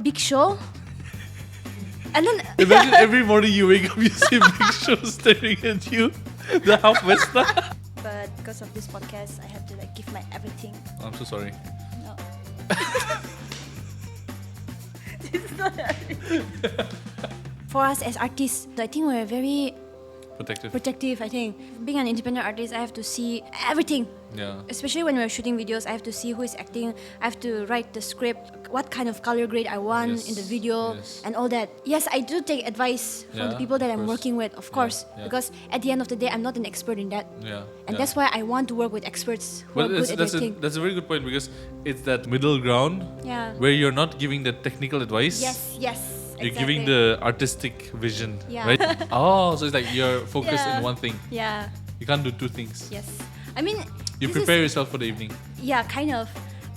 Big Show. And then Imagine every morning you wake up, you see Big Show staring at you. The half-wester. But because of this podcast, I have to like give my everything. I'm so sorry. No. It's not everything. For us as artists, I think we're very protective. I think being an independent artist, I have to see everything. Yeah. Especially when we're shooting videos, I have to see who is acting. I have to write the script, what kind of color grade I want in the video, and all that. Yes, I do take advice from the people that I'm working with, of course, because at the end of the day, I'm not an expert in that. Yeah. And that's why I want to work with experts who are good at editing. That's a very good point, because it's that middle ground where you're not giving the technical advice. Yes. You're giving the artistic vision, right? Oh, so it's like you're focused in one thing. Yeah. You can't do two things. Yes. I mean, you prepare yourself for the evening. Yeah, kind of.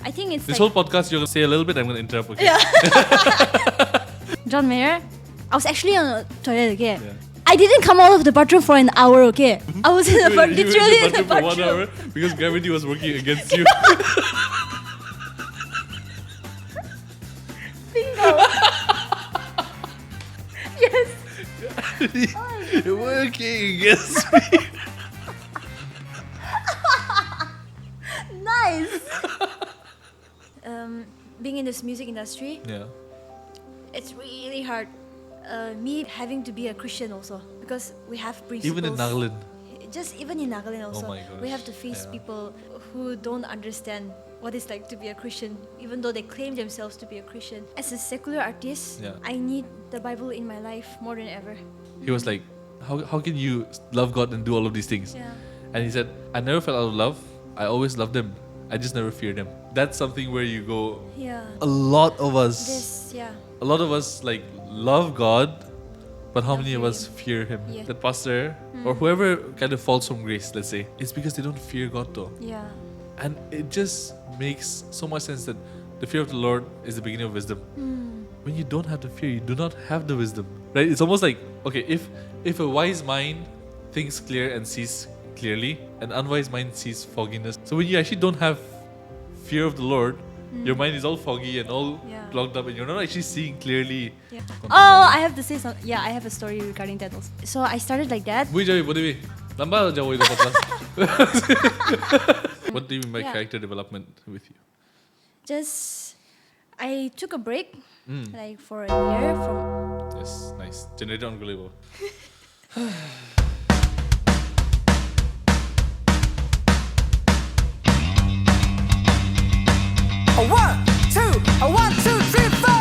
I think it's this whole podcast, you're going to say a little bit, I'm going to interrupt, okay? Yeah. John Mayer, I was actually on the toilet, okay? Yeah. I didn't come out of the bathroom for an hour, okay? I was in the literally in the bathroom for 1 hour because gravity was working against you. Bingo! Yes! You're working against me. Nice! Being in this music industry, it's really hard. Me having to be a Christian also, because we have principles. Even in Nagaland. Just even in Nagaland also, oh my gosh. We have to face people who don't understand what it's like to be a Christian, even though they claim themselves to be a Christian. As a secular artist, I need the Bible in my life more than ever. He was like, how can you love God and do all of these things? Yeah. And he said, I never felt out of love. I always loved him. I just never feared him. That's something where you go, a lot of us, a lot of us like love God, but how many of us fear him? Yeah. That pastor or whoever kind of falls from grace, let's say, it's because they don't fear God though. Yeah. And it just makes so much sense that the fear of the Lord is the beginning of wisdom. When you don't have the fear, you do not have the wisdom, right? It's almost like, okay, if a wise mind thinks clear and sees clearly, an unwise mind sees fogginess. So when you actually don't have fear of the Lord, your mind is all foggy and all clogged up, and you're not actually seeing clearly. Yeah. Oh, I have to say something. Yeah, I have a story regarding that also. So I started like that. What do you mean by character development with you? Just, I took a break, like for a year from... Yes, nice. Generator on Gulliver. A 1, 2, a 1, 2, 3, 4.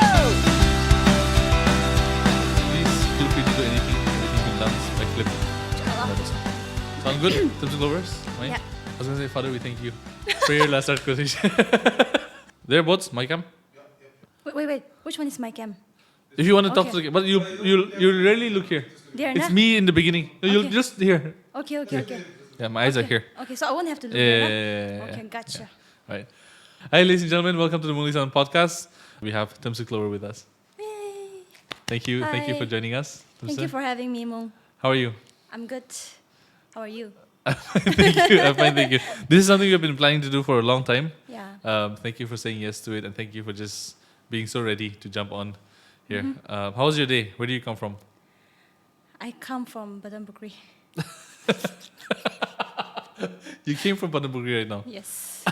Please feel free to do anything you can dance, like flip. Sound good? Temsu Clovers? Yeah. I was going to say, Father, we thank you for your last art quotation. There, both, my cam. Wait. Which one is my cam? If you want to talk to the cam, but you rarely look here. It's me in the beginning. No, you'll just here. Okay. Yeah, my eyes are here. Okay, so I won't have to look Yeah. Okay, gotcha. Right. Hi, ladies and gentlemen. Welcome to the Munguli Sangtam podcast. We have Temsu Clover with us. Yay! Thank you. Hi. Thank you for joining us. Thank you for having me, Mung. How are you? I'm good. How are you? I'm fine, thank you. This is something we've been planning to do for a long time. Yeah. Thank you for saying yes to it, and thank you for just being so ready to jump on here. How was your day? Where do you come from? I come from Badan Bukri. You came from Badan Bukri right now? Yes.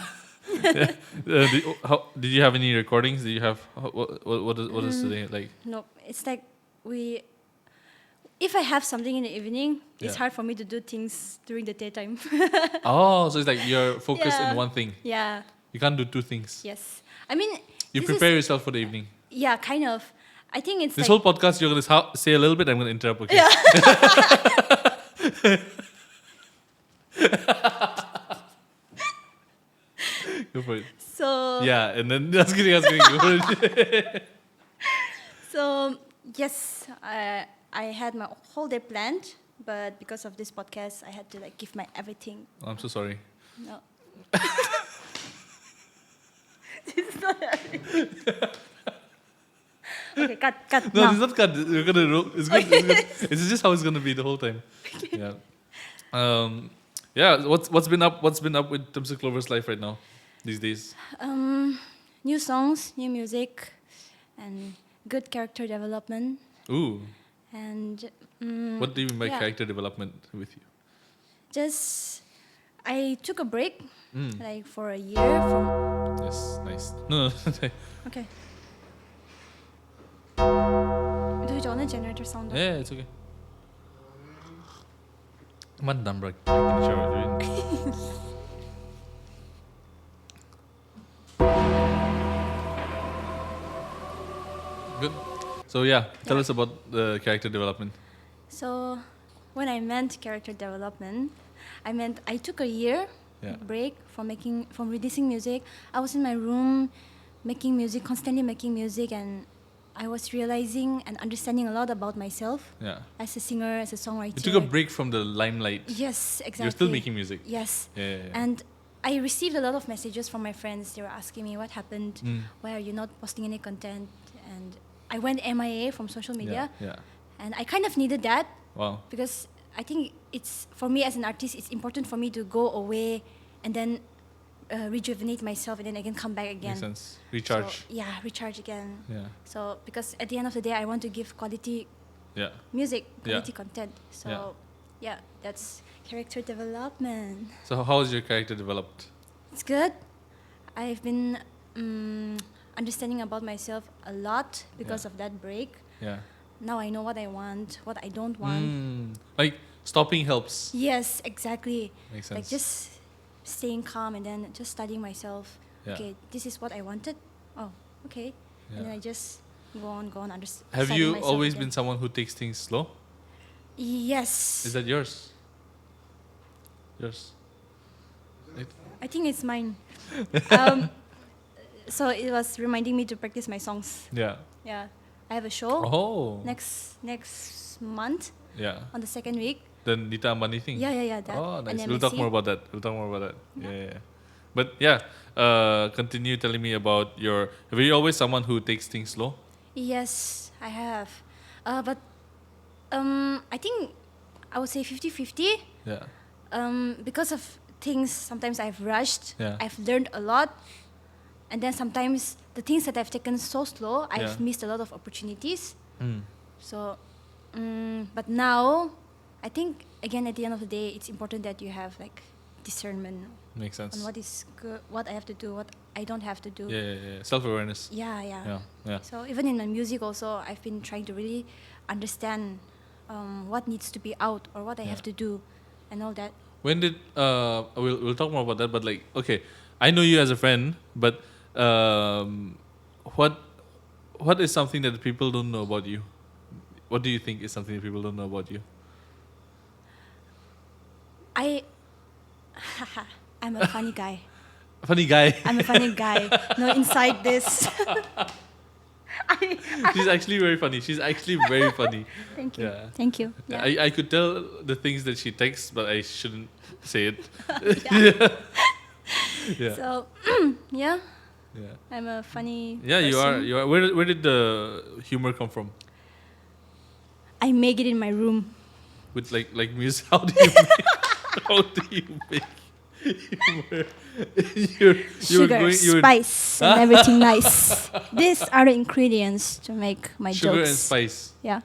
Did you have any recordings? Did you have what is today like? No, it's like if I have something in the evening, it's hard for me to do things during the daytime. Oh, so it's like you're focused in one thing. Yeah. You can't do two things. Yes. I mean, you prepare yourself for the evening. Yeah, kind of. I think it's this like... whole podcast, you're going to say a little bit, I'm going to interrupt, okay? Go for it. So... Yeah, and then just kidding. Go for it. So, yes, I had my whole day planned, but because of this podcast, I had to like give my everything. I'm so sorry. No. It's not everything. Okay, cut. No, now. it's not cut. We're gonna roll. It's good. It's just how it's gonna be the whole time. Okay. Yeah. What's been up with Temsu Clover's life right now, these days? New songs, new music, and good character development. Ooh. And What do you mean by yeah. character development with you? just I took a break like for a year from. Yes, nice. No. Okay. Do you want a generator sound? Yeah, it's okay. Man, dumb break. I can shower doing. Good. So yeah, tell us about the character development. So, when I meant character development, I meant I took a year Yeah. break from releasing music. I was in my room making music, constantly making music, and I was realizing and understanding a lot about myself Yeah. as a singer, as a songwriter. You took a break from the limelight. Yes, exactly. You're still making music. Yes. Yeah. And I received a lot of messages from my friends. They were asking me what happened, why are you not posting any content? And I went MIA from social media, Yeah. and I kind of needed that Wow. because I think it's, for me as an artist, it's important for me to go away and then rejuvenate myself and then again come back again. Makes sense. Recharge. So, yeah, recharge again. Yeah. So because at the end of the day, I want to give quality Yeah. music, Yeah. quality content. So yeah, that's character development. So how is your character developed? It's good. I've been understanding about myself a lot because of that break. Yeah. Now I know what I want, what I don't want. Like stopping helps. Yes, exactly. Makes sense. Like just staying calm and then just studying myself. Yeah. Okay, this is what I wanted. Oh, okay. Yeah. And then I just go on. Have you always been someone who takes things slow? Yes. Is that yours? Yours. I think it's mine. So it was reminding me to practice my songs. Yeah. Yeah. I have a show Oh. next month Yeah. on the second week. Then Dita Ambani thing. Yeah. That. Oh, And nice. then We'll talk Messi. more about that. Yeah. But yeah, continue telling me about were you always someone who takes things slow? Yes, I have. But I think I would say 50-50. Yeah. Because of things, sometimes I've rushed. Yeah. I've learned a lot. And then sometimes the things that I've taken so slow, I've missed a lot of opportunities. So, but now, I think, again, at the end of the day, it's important that you have like discernment Makes sense. on what is good, what I have to do, what I don't have to do. Yeah. Self-awareness. Yeah. Yeah. So even in my music also, I've been trying to really understand what needs to be out or what I have to do and all that. When did we'll talk more about that, but like, okay, I know you as a friend, but what is something that people don't know about you? What do you think is something that people don't know about you? I'm a funny guy. Funny guy. I'm a funny guy. No, inside this. She's actually very funny. Thank you. Yeah. Thank you. Yeah. I could tell the things that she texts, but I shouldn't say it. Yeah. So, yeah, Yeah. I'm a funny Yeah, person. you are. Where did the humor come from? I make it in my room. With like music? How do you make humor? Sugar, spice, and everything nice. These are the ingredients to make my Sugar jokes. and spice. Yeah.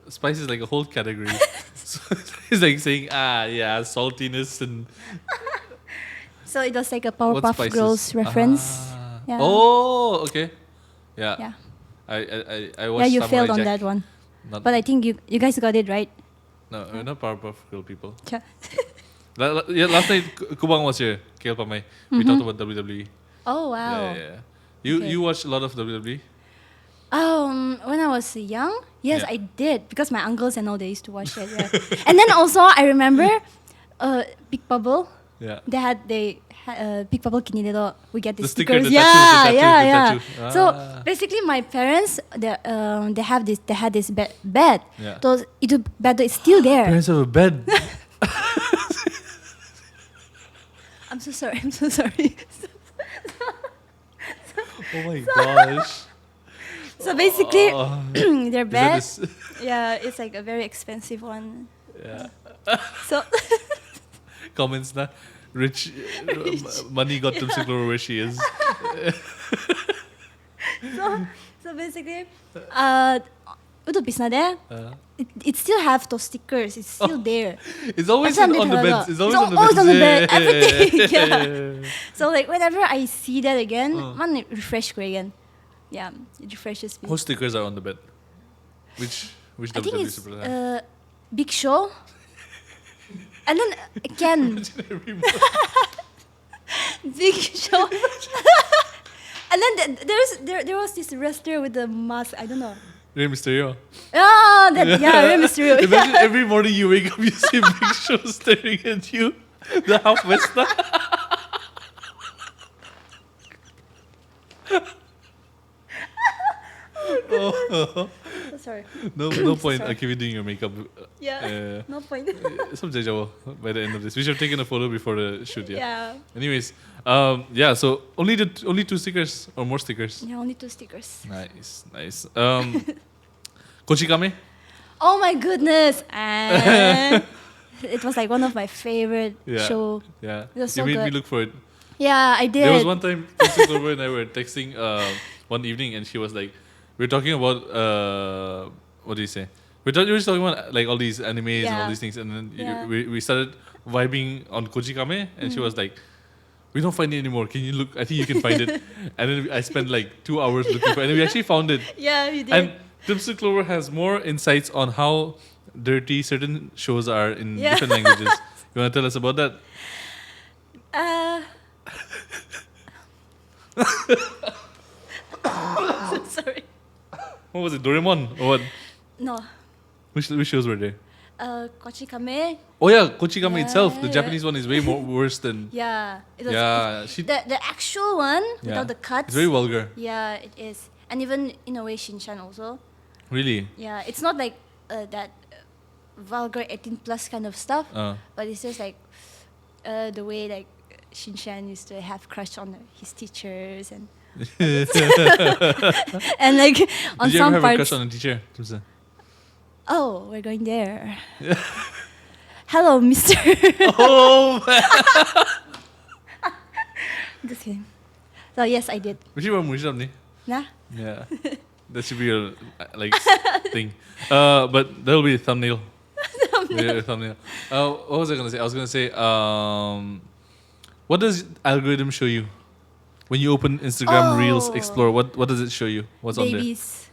Spice is like a whole category. So it's like saying, saltiness and So it was like a what Powerpuff spices? Girls reference. Yeah. Oh, okay. Yeah. Yeah. I watched Yeah, you Samurai failed on Jack. that one. Not, But I think you guys got it right. no, we're not Powerpuff Girl people. Yeah. Last night Kubang was here, KL Pamay. We talked about WWE. Oh wow. Yeah. Okay. You watched a lot of WWE? When I was young, yes, Yeah. I did because my uncles and all they used to watch it. Yeah. And then also I remember, Big Bubble. Yeah. They had Big Bubble Kinidero. We get The these sticker, stickers. the tattoo, the tattoo. So Ah. basically, my parents they had this bed. Yeah. So itu bed is still there. Parents have a bed. I'm so sorry. Oh my gosh. So basically, their Is that bed. this- Yeah, it's like a very expensive one. yeah. So Comments na. Rich, money got Temsu Clover where she is. So basically, untuk Bisna there, it still have those stickers. It's still there. It's always That's on the what I'm beds. doing. It's always Always on the bed. beds. Everything. Yeah. So like whenever I see that again, man, it refresh ko again. Yeah, it refreshes me. What stickers are on the bed? Which I think WWE it's superstar have? Big Show. And then again, Big Show. And then there was this wrestler with the mask. I don't know. Rey Mysterio. Oh, Rey Mysterio. Imagine every morning you wake up, you see Big Show staring at you. The half Western. Oh, sorry. No point. Sorry. Okay, we're doing your makeup. Yeah. No point. Some judgeable by the end of this. We should have taken a photo before the shoot. Yeah. Anyways, so only two stickers or more stickers. Yeah, only 2 stickers. Nice. Kochikame? Oh my goodness! And it was like one of my favorite show. Yeah. It was You so made good. me look for it. Yeah, I did. There was one time Clover and I were texting one evening, and she was like, we were talking about what do you say? We were just talking about like all these animes and all these things, and then we started vibing on Kochikame, and she was like, we don't find it anymore. Can you look? I think you can find it. And then I spent like 2 hours looking for it, and we actually found it. Yeah, you did. And Temsu Clover has more insights on how dirty certain shows are in different languages. You want to tell us about that? Sorry. What was it? Doraemon or what? No. Which shows were there? Kochikame. Oh yeah, Kochikame itself. The Yeah. Japanese one is way more worse than. Yeah. It was, Yeah, the actual one without the cuts. It's very vulgar. Yeah, it is. And even in a way, Shinchan also. Really? Yeah, it's not like that vulgar 18 plus kind of stuff, but it's just like the way like Shinchan used to have crush on his teachers and and like on Did you some ever have parts. a crush on a teacher? Temsu? Oh, we're going there. Hello, Mister. Oh man! Just kidding. So yes, I did. Which one was it? Nah. Yeah, that should be your like thing. But that'll be a thumbnail. Yeah, thumbnail. What was I gonna say? I was gonna say, what does algorithm show you when you open Instagram Reels Oh. Explore? What does it show you? What's Babies.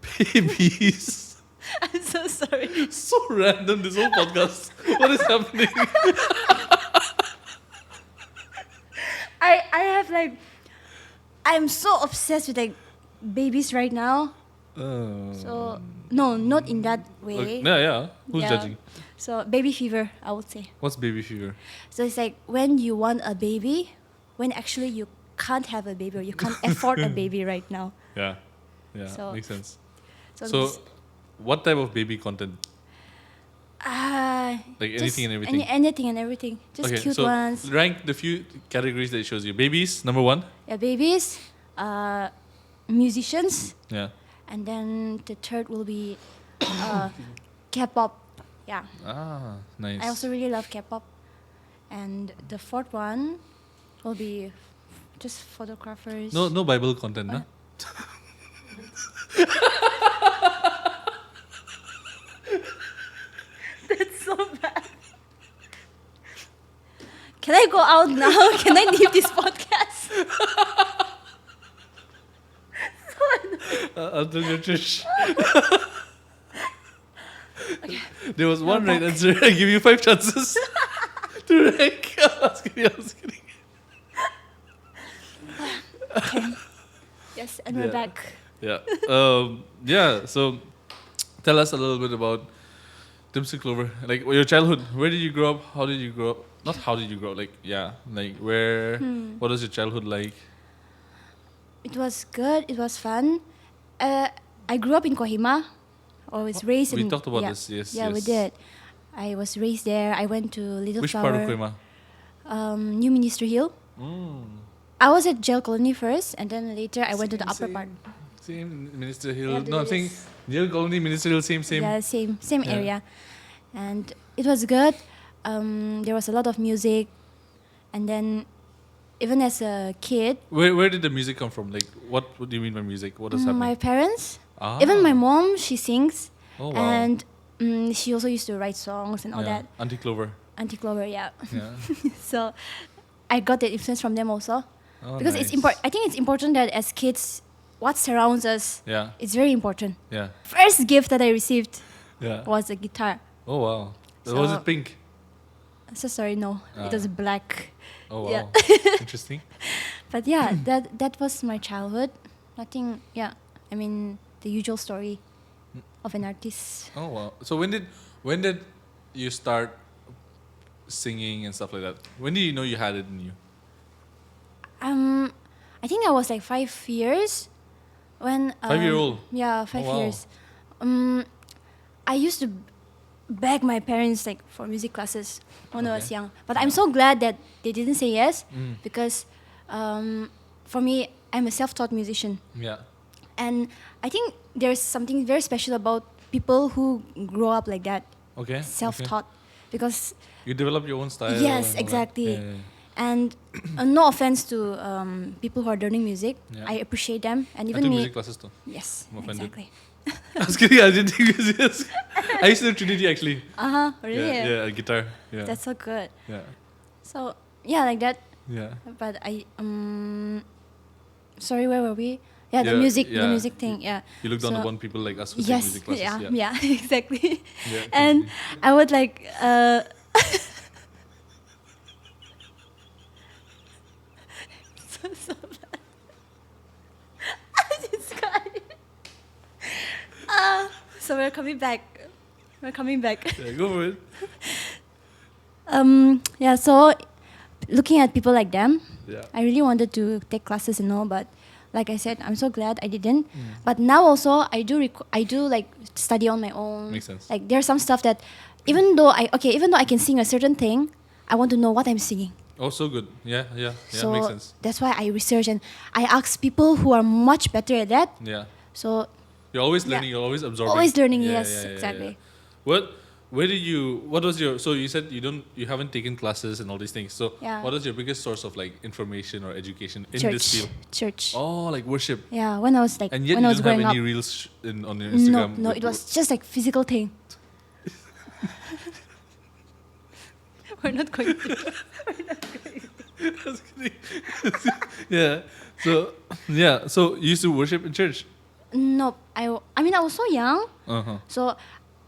on there? Babies. I'm so sorry. So random. This whole podcast. What is happening? I have like I'm so obsessed with like babies right now. So no, not in that way. Yeah. Who's Yeah. judging? So baby fever, I would say. What's baby fever? So it's like when you want a baby, when actually you can't have a baby or you can't afford a baby right now. Yeah. So- Makes sense. So, So, this- what type of baby content? Like just anything and everything. anything and everything. Just Okay, cute so ones. rank the few categories that it shows you. Babies, number 1. Yeah, babies, musicians, Yeah. and then the third will be K-pop. Yeah. Ah, nice. I also really love K-pop. And the fourth one will be just photographers. No Bible content, huh? That's so bad. Can I go out now? Can I leave this podcast? I'll tell you, Trish. There was one right answer. I give you 5 chances to rank. I was kidding. Yes, and we're back. Yeah. So, tell us a little bit about Temsu Clover. Like your childhood. Where did you grow up? How did you grow up? Not how did you grow up. Like where? What was your childhood like? It was good. It was fun. I grew up in Kohima. I was raised in. We talked about yeah, this. Yes. Yeah, we did. I was raised there. I went to Little Which Flower. part of Koima? New Ministry Hill. I was at Jail Colony first, and then later I went to the upper part. Same Minister Hill. Yeah, No, I'm saying Jail Colony, Minister Hill, same. Yeah, same Yeah. area, and it was good. There was a lot of music, and then even as a kid. Where did the music come from? Like, what do you mean by music? What does happening? My parents, Ah. even my mom, she sings. Oh, wow. And she also used to write songs and all that. Auntie Clover. Auntie Clover, yeah. Yeah. So I got that influence from them also. Oh, Because nice. it's important. I think it's important that as kids, what surrounds us, Yeah. it's very important. Yeah. First gift that I received Yeah. was a guitar. Oh, wow. So- Was it pink? So sorry, no, it was black. Oh, wow. Yeah. Interesting. But yeah, that was my childhood. Nothing. Yeah, I mean the usual story of an artist. Oh, wow. So when did you start singing and stuff like that? When did you know you had it in you? I think I was like 5 years when. 5-year-old? Yeah, 5 Oh, wow. years. I used to beg my parents like for music classes when I was Okay. young, but I'm so glad that they didn't say yes Mm. because for me, I'm a self-taught musician. Yeah. And I think there's something very special about people who grow up like that, Okay. self-taught, because You develop your own style. yes, and all that. exactly. Yeah, yeah, And no offense to people who are learning music, Yeah. I appreciate them, and I even took me. music classes too. Yes, I'm offended. exactly. I was kidding. I didn't think this. I used to do Trinity actually. Really? Yeah, a guitar. Yeah. That's so good. yeah. So yeah, like that. Yeah. But I sorry, where were we? Yeah, the Yeah, music yeah. thing. Yeah. You look down So- upon people like us who take Yes. music classes. Yeah. Exactly. Yeah, And I would like. so bad. This guy. So we're coming back. Yeah, go for it. Yeah. So looking at people like them, Yeah. I really wanted to take classes and all, but like I said, I'm so glad I didn't. Mm. But now also I do like study on my own. Makes sense. Like there's some stuff that even though I can sing a certain thing, I want to know what I'm singing. Oh, so good. Yeah. So Makes sense. that's why I research and I ask people who are much better at that. Yeah. So You're always Yeah. learning. You're always absorbing. always learning. Yeah, Yes, yeah, exactly. Where did you? What was your? So you said you haven't taken classes and all these things. So Yeah. what is your biggest source of like information or education in this field? Church. Oh, like worship. Yeah, when I was like And yet when you I was don't have growing up. any reels on your Instagram. No, it was just like physical thing. We're not going to. Yeah. So you used to worship in church. No, I mean I was so young, Uh-huh. so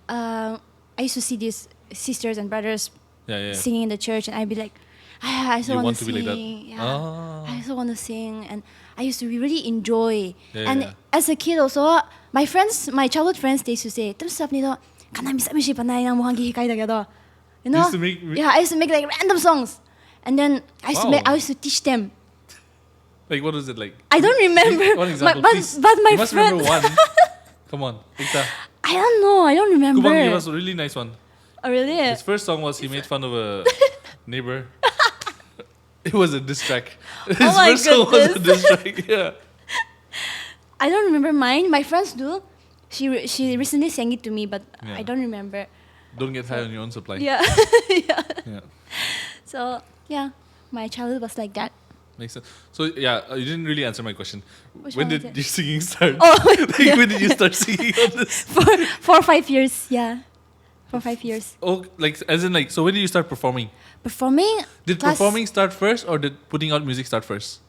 I used to see these sisters and brothers Yeah. singing in the church, and I'd be like, I also You want want to to sing. be like that? Yeah, Ah. I also want to sing, and I used to really enjoy. Yeah, and yeah. as a kid also, my childhood friends, they used to say, "Temsu apni to kana misa panay na muhang gihikai da gado." You know? used to make- Yeah, I used to make like random songs, and then Wow. I used to teach them. Like what was it like? I don't remember. One example, but, please. but my You must remember friend, one. Come on, Ikta. I don't know. I don't remember. Kubang gave us a really nice one. Oh, really? His first song was he made fun of a neighbor. It was a diss track. His my first song was a goodness. diss track. Yeah. I don't remember mine. My friends do. She recently sang it to me, but Yeah. I don't remember. Don't get high on your own supply. Yeah. Yeah. So yeah, my childhood was like that. Makes sense. So yeah, you didn't really answer my question. Which When one was did it? your singing start? Oh, Like yeah. when did you start singing on this? for 5 years. Yeah, for 5 years. Oh, like as in like so when did you start performing? Performing. Did class- performing start first or did putting out music start first?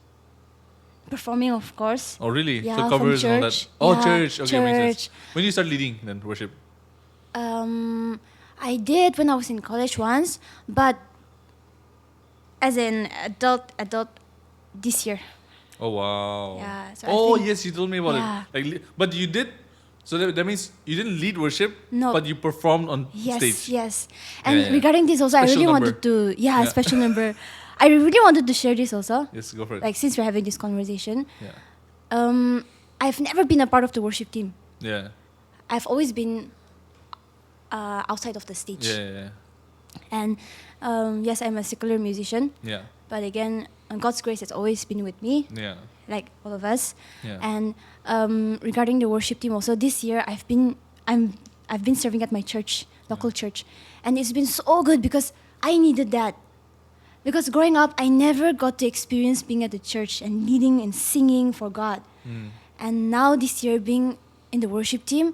Performing, of course. Oh really? Yeah, so from covers and all that. church. Oh Yeah, church. Okay, makes sense. church. When did you start leading then worship? I did when I was in college once, but as an adult this year. Oh wow. Yeah, so I oh think- yes, you told me about Yeah. it. Like, but you did. So that means you didn't lead worship, No. but you performed on Yes, stage. yes. And Yeah, yeah. regarding this also, I Special really number. wanted to, Yeah. special number. I really wanted to share this also. Yes, go for it. Like since we're having this conversation, yeah. I've never been a part of the worship team. Yeah. I've always been outside of the stage. Yeah. And yes, I'm a secular musician, Yeah. but again, God's grace has always been with me, Yeah. like all of us. Yeah. And regarding the worship team, also this year I've been serving at my church, local church, and it's been so good because I needed that. Because growing up, I never got to experience being at the church and leading and singing for God. And now this year, being in the worship team,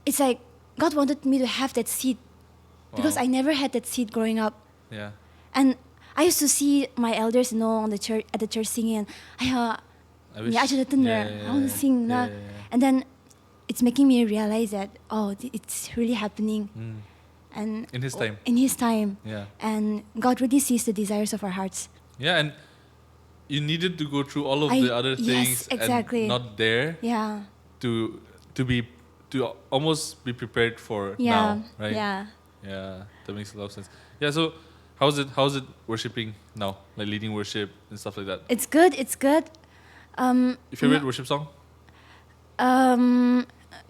it's like God wanted me to have that seat because I never had that seat growing up. Yeah. And I used to see my elders, on the church at the church singing, and I wish. I want to sing. And then it's making me realize that it's really happening. And In His time. In His time. Yeah. And God really sees the desires of our hearts. Yeah, and you needed to go through all of the other things exactly. and not there to almost be prepared for now, right? Yeah. Yeah, that makes a lot of sense. Yeah, so how's it worshiping now? Like leading worship and stuff like that. It's good. Your favorite worship song?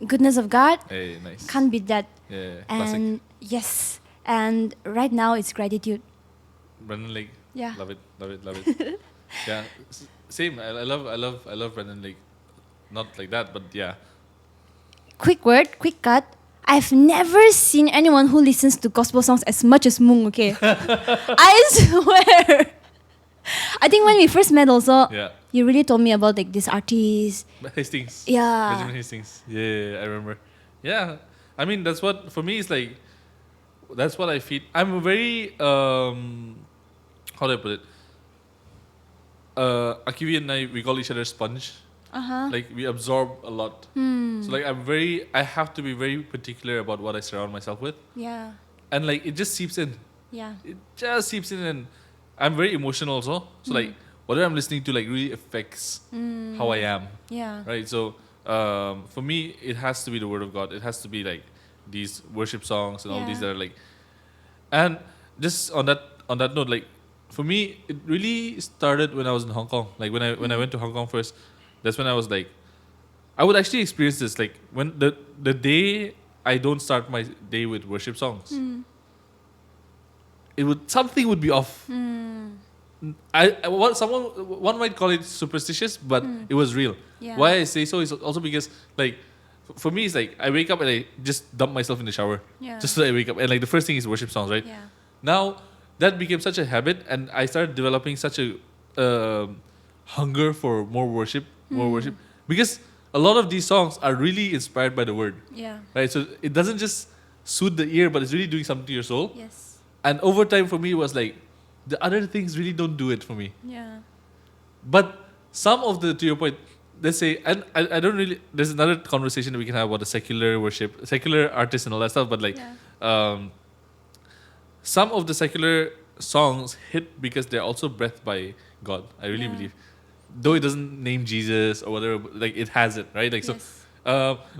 Goodness of God. Hey, nice. Can't beat that. Yeah, And classic. yes, and right now it's gratitude. Brendan Lake. Yeah. Love it. Yeah, same. I love Brendan Lake. Not like that, but yeah. Quick cut. I've never seen anyone who listens to gospel songs as much as Mung, okay? I swear. I think when we first met also, you really told me about like this artist. Hastings. Yeah. Benjamin Hastings. Yeah, I remember. Yeah. I mean, that's what, for me, it's like, that's what I feel. I'm a very, how do I put it? Akivi and I, we call each other sponge. Like, we absorb a lot. So, like, I have to be very particular about what I surround myself with. Yeah. And, like, it just seeps in. Yeah. It just seeps in, and I'm very emotional also. So, like, whatever I'm listening to, like, really affects how I am. Yeah. Right? So, for me, it has to be the Word of God. It has to be, like, these worship songs and all these that are, like... And just on that note, like, for me, it really started when I was in Hong Kong. Like, when I went to Hong Kong first, that's when I was, like... I would actually experience this, like, when the day I don't start my day with worship songs, something would be off. One might call it superstitious, but it was real. Yeah. Why I say so is also because, like, for me, it's like I wake up and I just dump myself in the shower. Yeah. Just so I wake up. And, like, the first thing is worship songs, right? Yeah. Now, that became such a habit, and I started developing such a hunger for more worship. Because a lot of these songs are really inspired by the Word. Yeah. Right? So it doesn't just soothe the ear, but it's really doing something to your soul. Yes. And over time, for me, it was like, the other things really don't do it for me. Yeah. But some of to your point, let's say, and I don't really, there's another conversation that we can have about the secular worship, secular artists and all that stuff, but like, some of the secular songs hit because they're also breathed by God, I really believe. Though it doesn't name Jesus or whatever, like it has it, right? Like, so,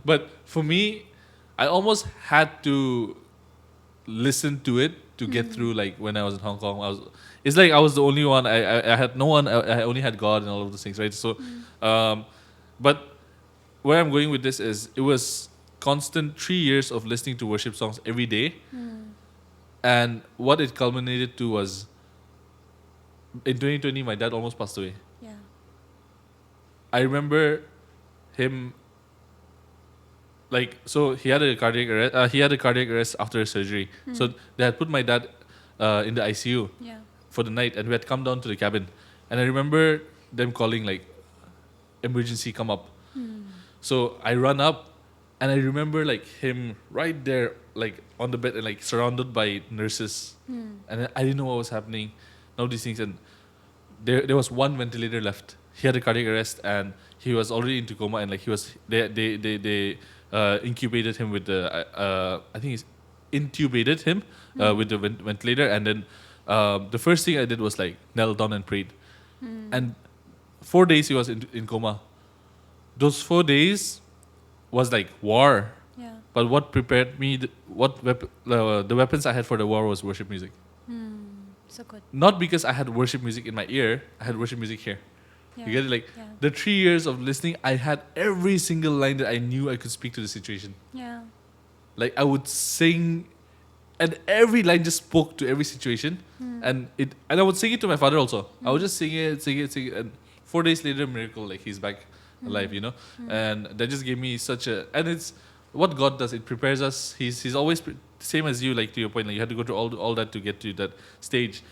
but for me, I almost had to listen to it to get through, like, when I was in Hong Kong. It's like I was the only one. I had no one. I only had God and all of those things, right? So, but where I'm going with this is, it was constant 3 years of listening to worship songs every day. And what it culminated to was, in 2020, my dad almost passed away. Yeah. I remember him, like, so he had a cardiac arrest after his surgery. So they had put my dad in the ICU for the night, and we had come down to the cabin. And I remember them calling, like, emergency, come up. So I run up, and I remember, like, him right there, like, on the bed, and, like, surrounded by nurses. And I didn't know what was happening, all these things. And there was one ventilator left. He had a cardiac arrest, and he was already into coma, and, like, they incubated him with the I think he's intubated him with the ventilator. And then the first thing I did was, like, kneel down and prayed. And 4 days he was in coma. Those 4 days was like war. Yeah. But what prepared me, the weapons I had for the war was worship music. So good. Not because I had worship music in my ear, I had worship music here. Yeah. You get it? Like, the 3 years of listening, I had every single line that I knew I could speak to the situation. Yeah. Like, I would sing, and every line just spoke to every situation. And I would sing it to my father also. I would just sing it. And 4 days later, miracle, like, he's back alive, you know? And that just gave me such a... And it's what God does. It prepares us. He's always... same as you, like, to your point, like, you had to go through all that to get to that stage.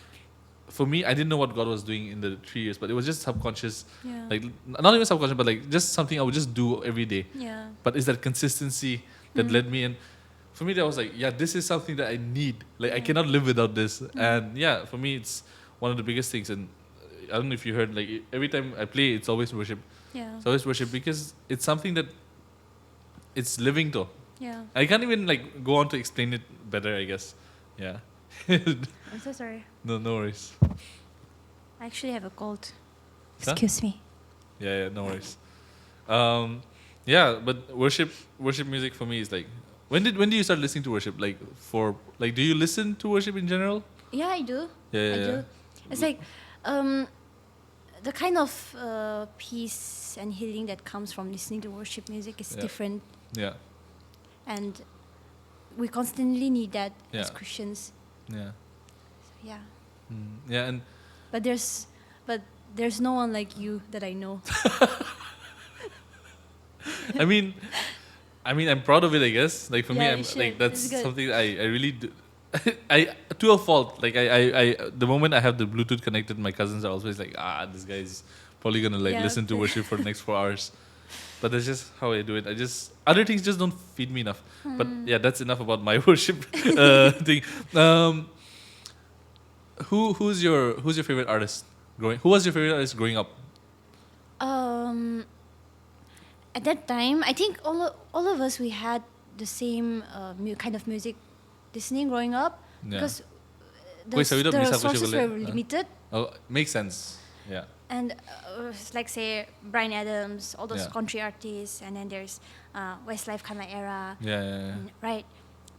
for me, I didn't know what God was doing in the 3 years, but it was just subconscious. Yeah. Like, not even subconscious, but like just something I would just do every day. Yeah. But it's that consistency that led me. And for me, that was like, yeah, this is something that I need. Like, I cannot live without this. And yeah, for me, it's one of the biggest things. And I don't know if you heard, like, every time I play, it's always worship. Yeah. It's always worship because it's something that it's living though. Yeah. I can't even like go on to explain it better, I guess. Yeah. I'm so sorry. No worries. I actually have a cold. Huh? Excuse me. Yeah, no worries. Yeah, but worship music for me is like, when did you start listening to worship? Like do you listen to worship in general? Yeah, I do. Yeah. I do. It's like the kind of peace and healing that comes from listening to worship music is different, Yeah. and we constantly need that as Yeah. Christians. Yeah. Yeah. Yeah, and But there's no one like you that I know. I mean, I'm proud of it, I guess. Like for me, Yeah, I'm you should. like that's It's good. something I really do. I to a fault. Like I the moment I have the Bluetooth connected, my cousins are always like, this guy's probably gonna like Yeah. listen to worship for the next 4 hours. But that's just how I do it. Other things just don't feed me enough. But yeah, that's enough about my worship thing. Who's your favorite artist growing? Who was your favorite artist growing up? At that time, I think all of us, we had the same kind of music listening growing up, Yeah. because Wait, so we don't miss the out what you sources will were let- limited. Oh, makes sense. Yeah. And like say Bryan Adams, all those Yeah. country artists, and then there's Westlife kind of era, Yeah. right?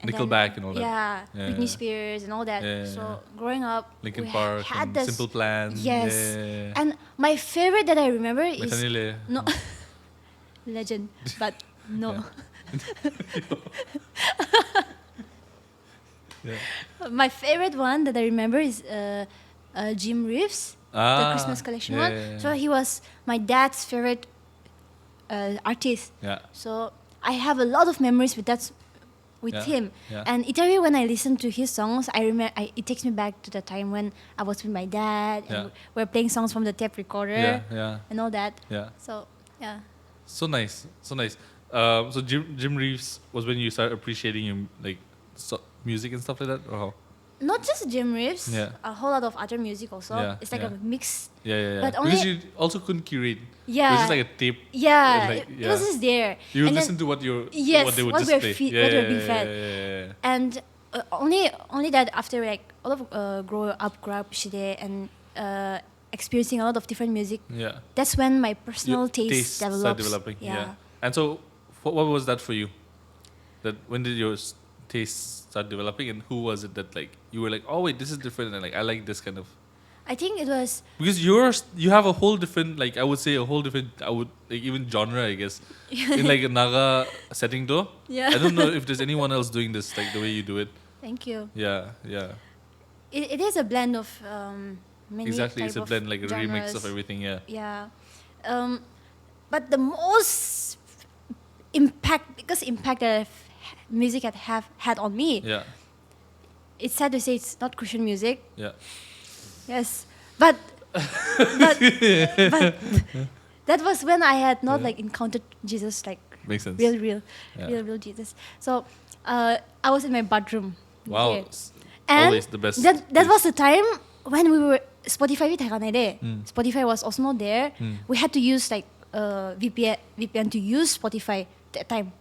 And Nickelback and all that. Yeah, Yeah, Britney yeah. Spears and all that. Yeah, yeah, So yeah. growing up, Linkin we Park had and this. Simple Plan. Yes, Yeah. and my favorite that I remember is Mechanile. no legend, but no. Yeah. My favorite one that I remember is Jim Reeves, the Christmas collection one. yeah. So he was my dad's favorite artist. Yeah. So I have a lot of memories with Yeah, him. yeah. And each time when I listen to his songs, I remember it takes me back to the time when I was with my dad and Yeah. we were playing songs from the tape recorder Yeah. and all that. Yeah. So yeah. So nice. So Jim Reeves was when you started appreciating him, like music and stuff like that, or how? Not just Jim Reeves, Yeah. a whole lot of other music also. Yeah, It's like yeah. a mix. Yeah. But Because only- you also couldn't curate. Yeah. It was just like a tape. Yeah, like, it was just there. You would And then- listen to what Yes, what they would what just we're play. what we're being fed. Yeah. And only that after like all of grow up shide and experiencing a lot of different music, Yeah. that's when my personal Your taste started develops. developing. Yeah. And so, what was that for you? That when did your taste start developing, and who was it that like you were like, oh wait, this is different, and like I like this kind of. I think it was Because you have a whole different, like I would say a whole different, like even genre, I guess, in like a Naga setting though. Yeah. I don't know if there's anyone else doing this like the way you do it. thank you. Yeah. It is a blend of many Exactly, type it's a of blend, like a remix genres. of everything. Yeah. Yeah. But the most impact that music had on me, Yeah. it's sad to say it's not Christian music. Yeah. Yes, but that was when I had not like encountered Jesus, like Makes sense. real Yeah. Jesus. So I was in my bathroom. Wow. Okay. And Always the best. That place. was the time when we were Spotify with Hakanede. Mm. Spotify was also not there. We had to use like VPN to use Spotify that time.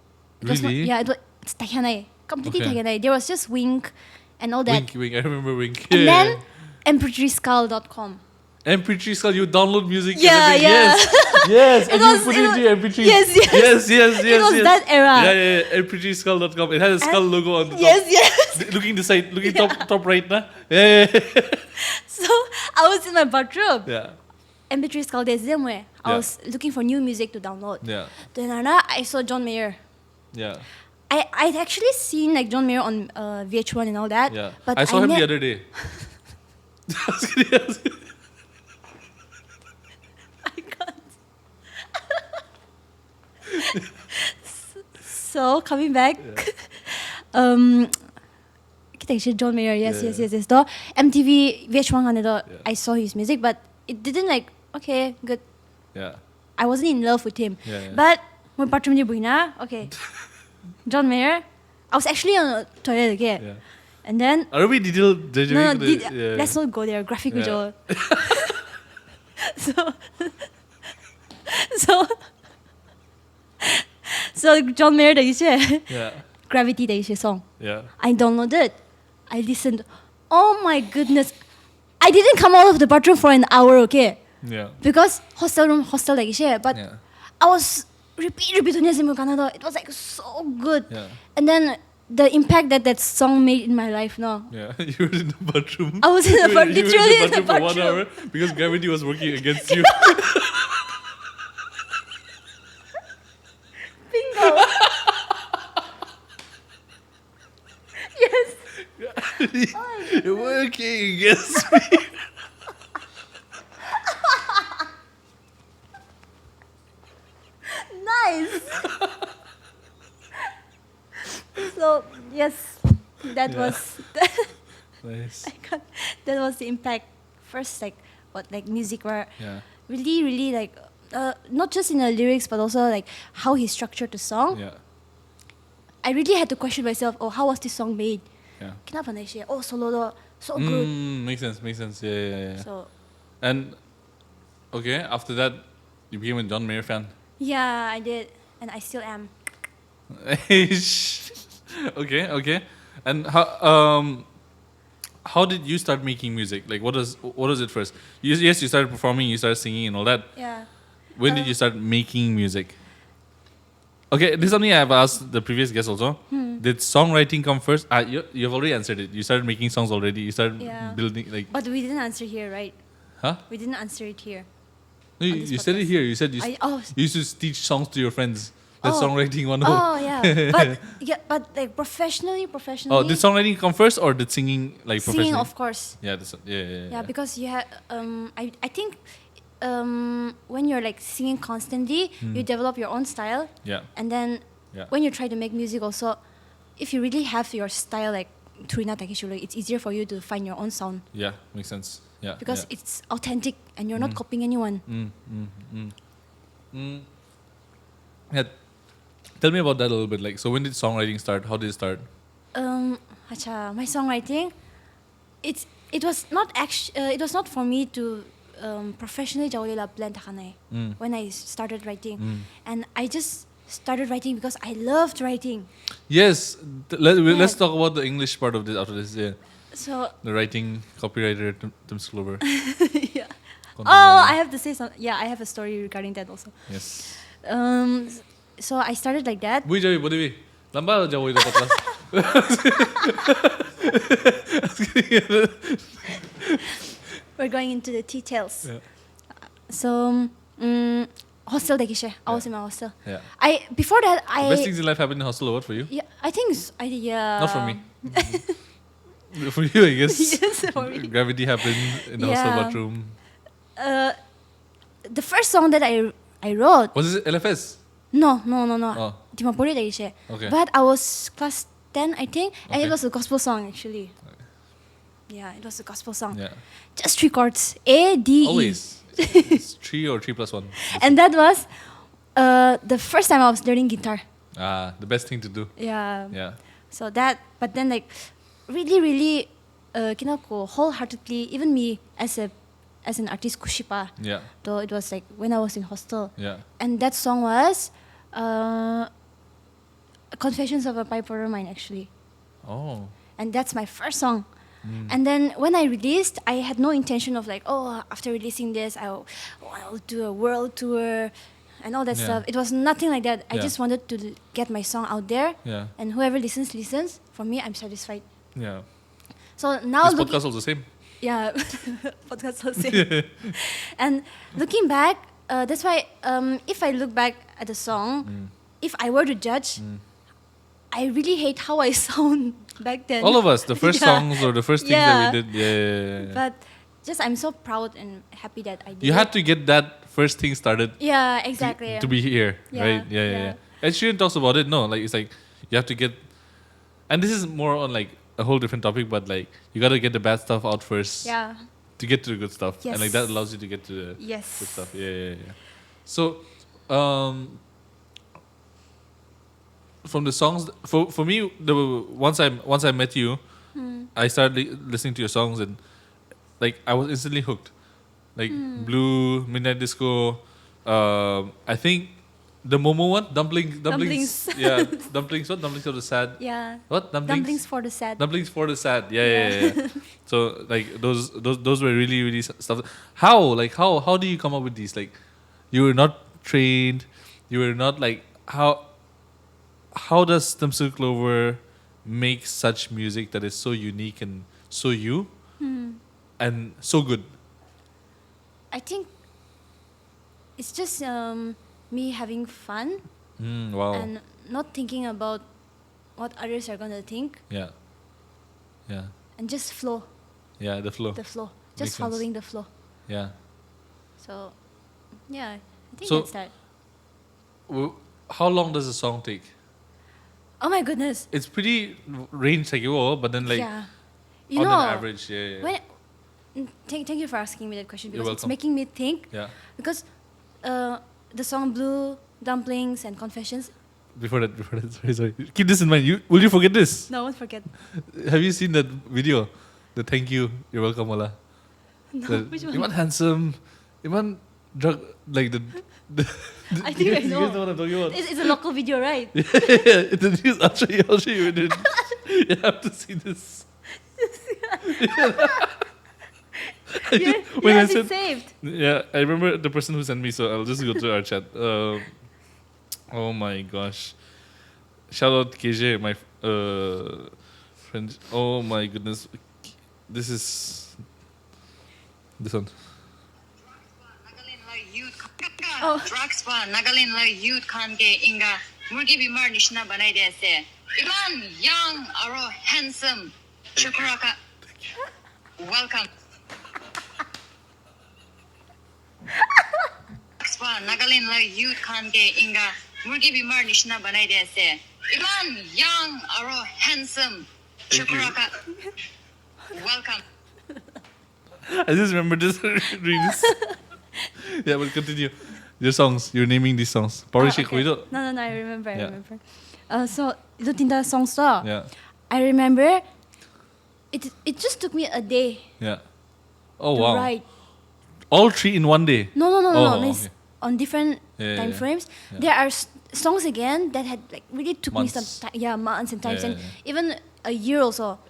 It was Really? Not, yeah, it was Takanai. Completely Okay. Takanai. There was just Wink and all that. Wink. I remember Wink. And then mp3skull.com. MP3 Skull, you download music. Yeah, and yeah. Yes. And was- you put it it was- into your MP3. Yes. Yes. It was that era. Yeah. mp3skull.com. It has a skull logo on the top. Yes. Looking the side, top right, na? Yeah. So I was in my bathroom. Yeah. MP3 Skull there's them where I Yeah. was looking for new music to download. Yeah. Then I saw John Mayer. Yeah. I'd actually seen like John Mayer on VH1 and all that. Yeah. But I saw him ne- the other day. I was kidding. I can't. So coming back, John Mayer, yes. The MTV VH1 I saw his music, but it didn't like, okay, good. Yeah. I wasn't in love with him. Yeah. But when Patrum Buina, okay. John Mayer, I was actually on a toilet again. Yeah. And then Are we detail judging? let's not go there. Graphic visual. So John Mayer Gravity song. Yeah. I downloaded. I listened. Oh my goodness. I didn't come out of the bathroom for an hour, okay? Yeah. Because hostel but I was repeat it was like so good. Yeah. And then the impact that song made in my life, no. Yeah. You were in the bathroom. I was in the bathroom, literally in the for 1 bathroom. hour because gravity was working against you. Bingo. Yes. You're working against me. Nice. So yes, that was Nice. that was the impact. First, music were Yeah. really like not just in the lyrics but also like how he structured the song. Yeah. I really had to question myself. Oh, how was this song made? Yeah. Kenapa naik oh solo so good. Makes sense. Yeah. So And okay, after that, you became a John Mayer fan. yeah, I did, and I still am. Okay. And how did you start making music? Like, what is it first? Yes, you started performing, you started singing and all that. Yeah. When did you start making music? Okay, this is something I've asked the previous guest also. Did songwriting come first? You've already answered it. You started making songs already. You started building like. But we didn't answer here, right? Huh? We didn't answer it here. No, you said it here. You said you used to teach songs to your friends. That's songwriting 101. Oh yeah, but like professionally. Oh, did songwriting come first or did singing like professionally? Singing, of course. Yeah, Yeah, because you have I think when you're like singing constantly, you develop your own style. Yeah. And then when you try to make music also, if you really have your style like Trina Takeshiro, it's easier for you to find your own sound. Yeah, makes sense. Yeah. Because it's authentic and you're not copying anyone. Yeah. Tell me about that a little bit. Like, so when did songwriting start? How did it start? My songwriting, it was not for me to professionally plan when I started writing, and I just started writing because I loved writing. Yes, let's talk about the English part of this after this. Yeah. So the writing copywriter Temsu Clover. Yeah. Oh, I have to say something. Yeah, I have a story regarding that also. Yes. So I started like that. Bui Jawi, boleh bi? Lambat jauh itu podcast. We're going into the details. Yeah. So, hostel I was in my hostel. Yeah. Before that The best things in life happen in hostel or what for you? Yeah, I think yeah. Not for me. For you, I guess. Yes, for me. Gravity happened in the hostel bathroom. The first song that I wrote. Was it LFS? No. Oh. Timapuri Okay. But I was class 10, I think, and it was a gospel song actually. Yeah, it was a gospel song. Yeah. Just 3 chords. A, D, E. Always. It's 3 or 3 plus 1. And that was the first time I was learning guitar. The best thing to do. Yeah. Yeah. So that, but then like, really, wholeheartedly, even me as an artist, kushipa. Yeah. Though it was like when I was in hostel. Yeah. And that song was Confessions of a Bipolar Mind actually. Oh. And that's my first song. And then when I released, I had no intention of like, after releasing this, I'll do a world tour and all that stuff. It was nothing like that. I just wanted to get my song out there. Yeah. And whoever listens. For me, I'm satisfied. Yeah. So now This podcast also the same. Yeah, podcast also same. And looking back, that's why if I look back at the song, if I were to judge, I really hate how I sound back then. All of us, the first songs or the first things that we did. Yeah. But just I'm so proud and happy that I did. You had to get that first thing started. Yeah, exactly. To be here, Yeah, right? Yeah. Ed Sheeran talks about it. No, like it's like you have to get, and this is more on like a whole different topic, but like you gotta get the bad stuff out first Yeah. to get to the good stuff, and like that Yes. allows you to get to the Yes. good stuff. Yeah. So, from the songs, for me, once I met you, I started listening to your songs, and like I was instantly hooked. Like Blue, Midnight Disco, I think the Momo one, dumplings. Yeah, dumplings. What dumplings for the sad? Yeah. What Dumplings for the sad. Dumplings for the sad. Yeah. So like those were really stuff. How do you come up with these? Like, you were not trained. You were not like how does Temsu Clover make such music that is so unique and so you and so good? I think it's just me having fun Wow. and not thinking about what others are gonna think, Yeah. and just flow. Yeah. The flow. Just Makes following the flow. Yeah. So, yeah, I think So- that's that. How long does a song take? Oh my goodness. It's pretty range like but then like Yeah. on an average, yeah. When, thank you for asking me that question, You're because it's welcome. making me think. Yeah. Because the song Blue, Dumplings, and Confessions. Before that, sorry. Keep this in mind. Will you forget this? No, I won't forget. Have you seen that video? The thank you, you're welcome, Wala. No, which one? Iman handsome, Iman drug like the I think you I guys know. know what I'm talking about. It's a local video, right? I'll show you. Dude. You have to see this. When I Yes, said it's saved. yeah, I remember the person who sent me, so I'll just go to our chat. Oh my gosh. Shout out KJ, my friend. Oh my goodness. This is this one. Oh. Drugs pa Nagaland la youth khan ke inga murgi bimar nishna banai de ase. Iman young aro handsome. Shukraka. Welcome. Drugs pa Nagaland la youth khan ke inga murgi bimar nishna banai de ase. Iman young aro handsome. Shukraka. Welcome. I just remember this reading this. Yeah, but continue. Your songs. You're naming these songs. Parishi okay. Koido. No, I remember. Yeah. So, ito tinda songs to. Yeah. I remember it just took me a day Yeah. Oh to wow. write. All three in one day. No. Oh, Means okay. on different Yeah, time yeah. frames. Yeah. There are songs again that had like really took Months. me some time. Yeah, months and times, Yeah, and yeah. even a year also.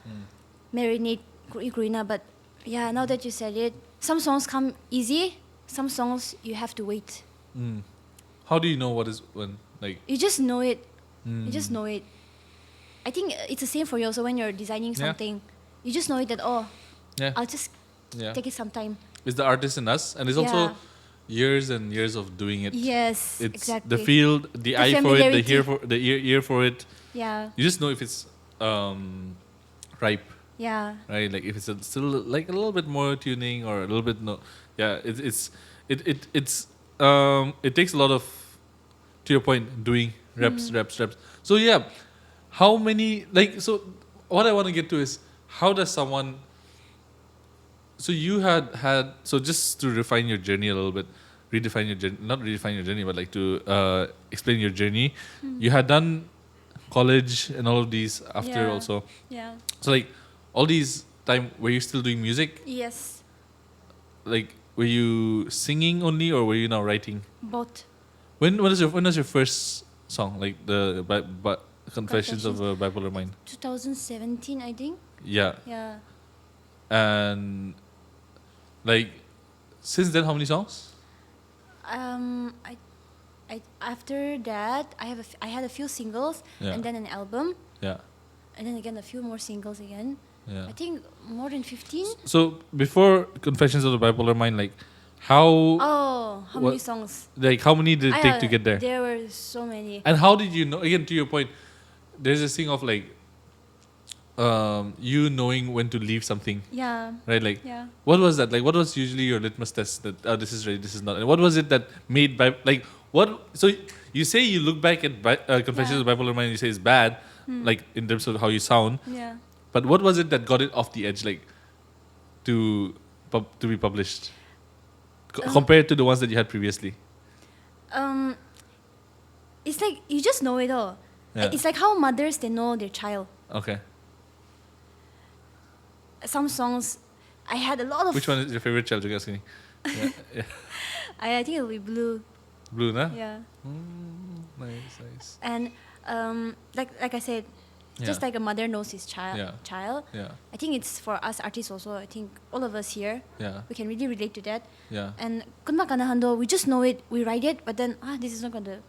Marinate, Kurina. But yeah, now that you said it, some songs come easy. Some songs you have to wait. How do you know what is when? Like You just know it. You just know it. I think it's the same for you also when you're designing Yeah. something. You just know it that, yeah. I'll just Yeah. take it some time. It's the artist in us, and it's Yeah. also years and years of doing it. Yes, It's exactly. the field, the eye for it, the ear for it. Yeah, You just know if it's ripe, yeah, right? Like if it's still like a little bit more tuning or a little bit no. Yeah, it takes a lot of, to your point, doing reps. So yeah, how many so what I want to get to is how does someone. So you had so just to refine your journey a little bit, redefine your journey, not redefine your journey, but like to explain your journey. You had done college and all of these after Yeah. also. yeah. So like all these time, were you still doing music? Yes, Like were you singing only, or were you now writing? both. When was your first song? Like the Confessions of a Bipolar Mind. 2017, I think. Yeah, Yeah. and like since then, how many songs? I after that I had a few singles Yeah. and then an album Yeah, and then again a few more singles again. yeah. I think more than 15. So before Confessions of the Bipolar Mind, like how Oh, how many What- songs? like how many did it take to get there? There were so many. And how did you know? Again, to your point, there's this thing of like you knowing when to leave something, Yeah, right? Like yeah. what was that? Like what was usually your litmus test that this is ready, this is not? And what was it that made like what? So you say you look back at Confessions of the Bipolar Mind, and you say it's bad, like in terms of how you sound. Yeah. But what was it that got it off the edge, like, to be published, compared to the ones that you had previously? It's like you just know it all. Yeah. It's like how mothers, they know their child. Okay. Some songs, I had a lot of. Which one is your favorite child? Yeah, yeah. I think it'll be Blue. Blue, nah? Yeah. Nice. And like I said, just like a mother knows his child. Yeah. I think it's for us artists also. I think all of us here, Yeah. we can really relate to that. Yeah. And Kunma Kanahando, we just know it, we write it, but then this is not gonna.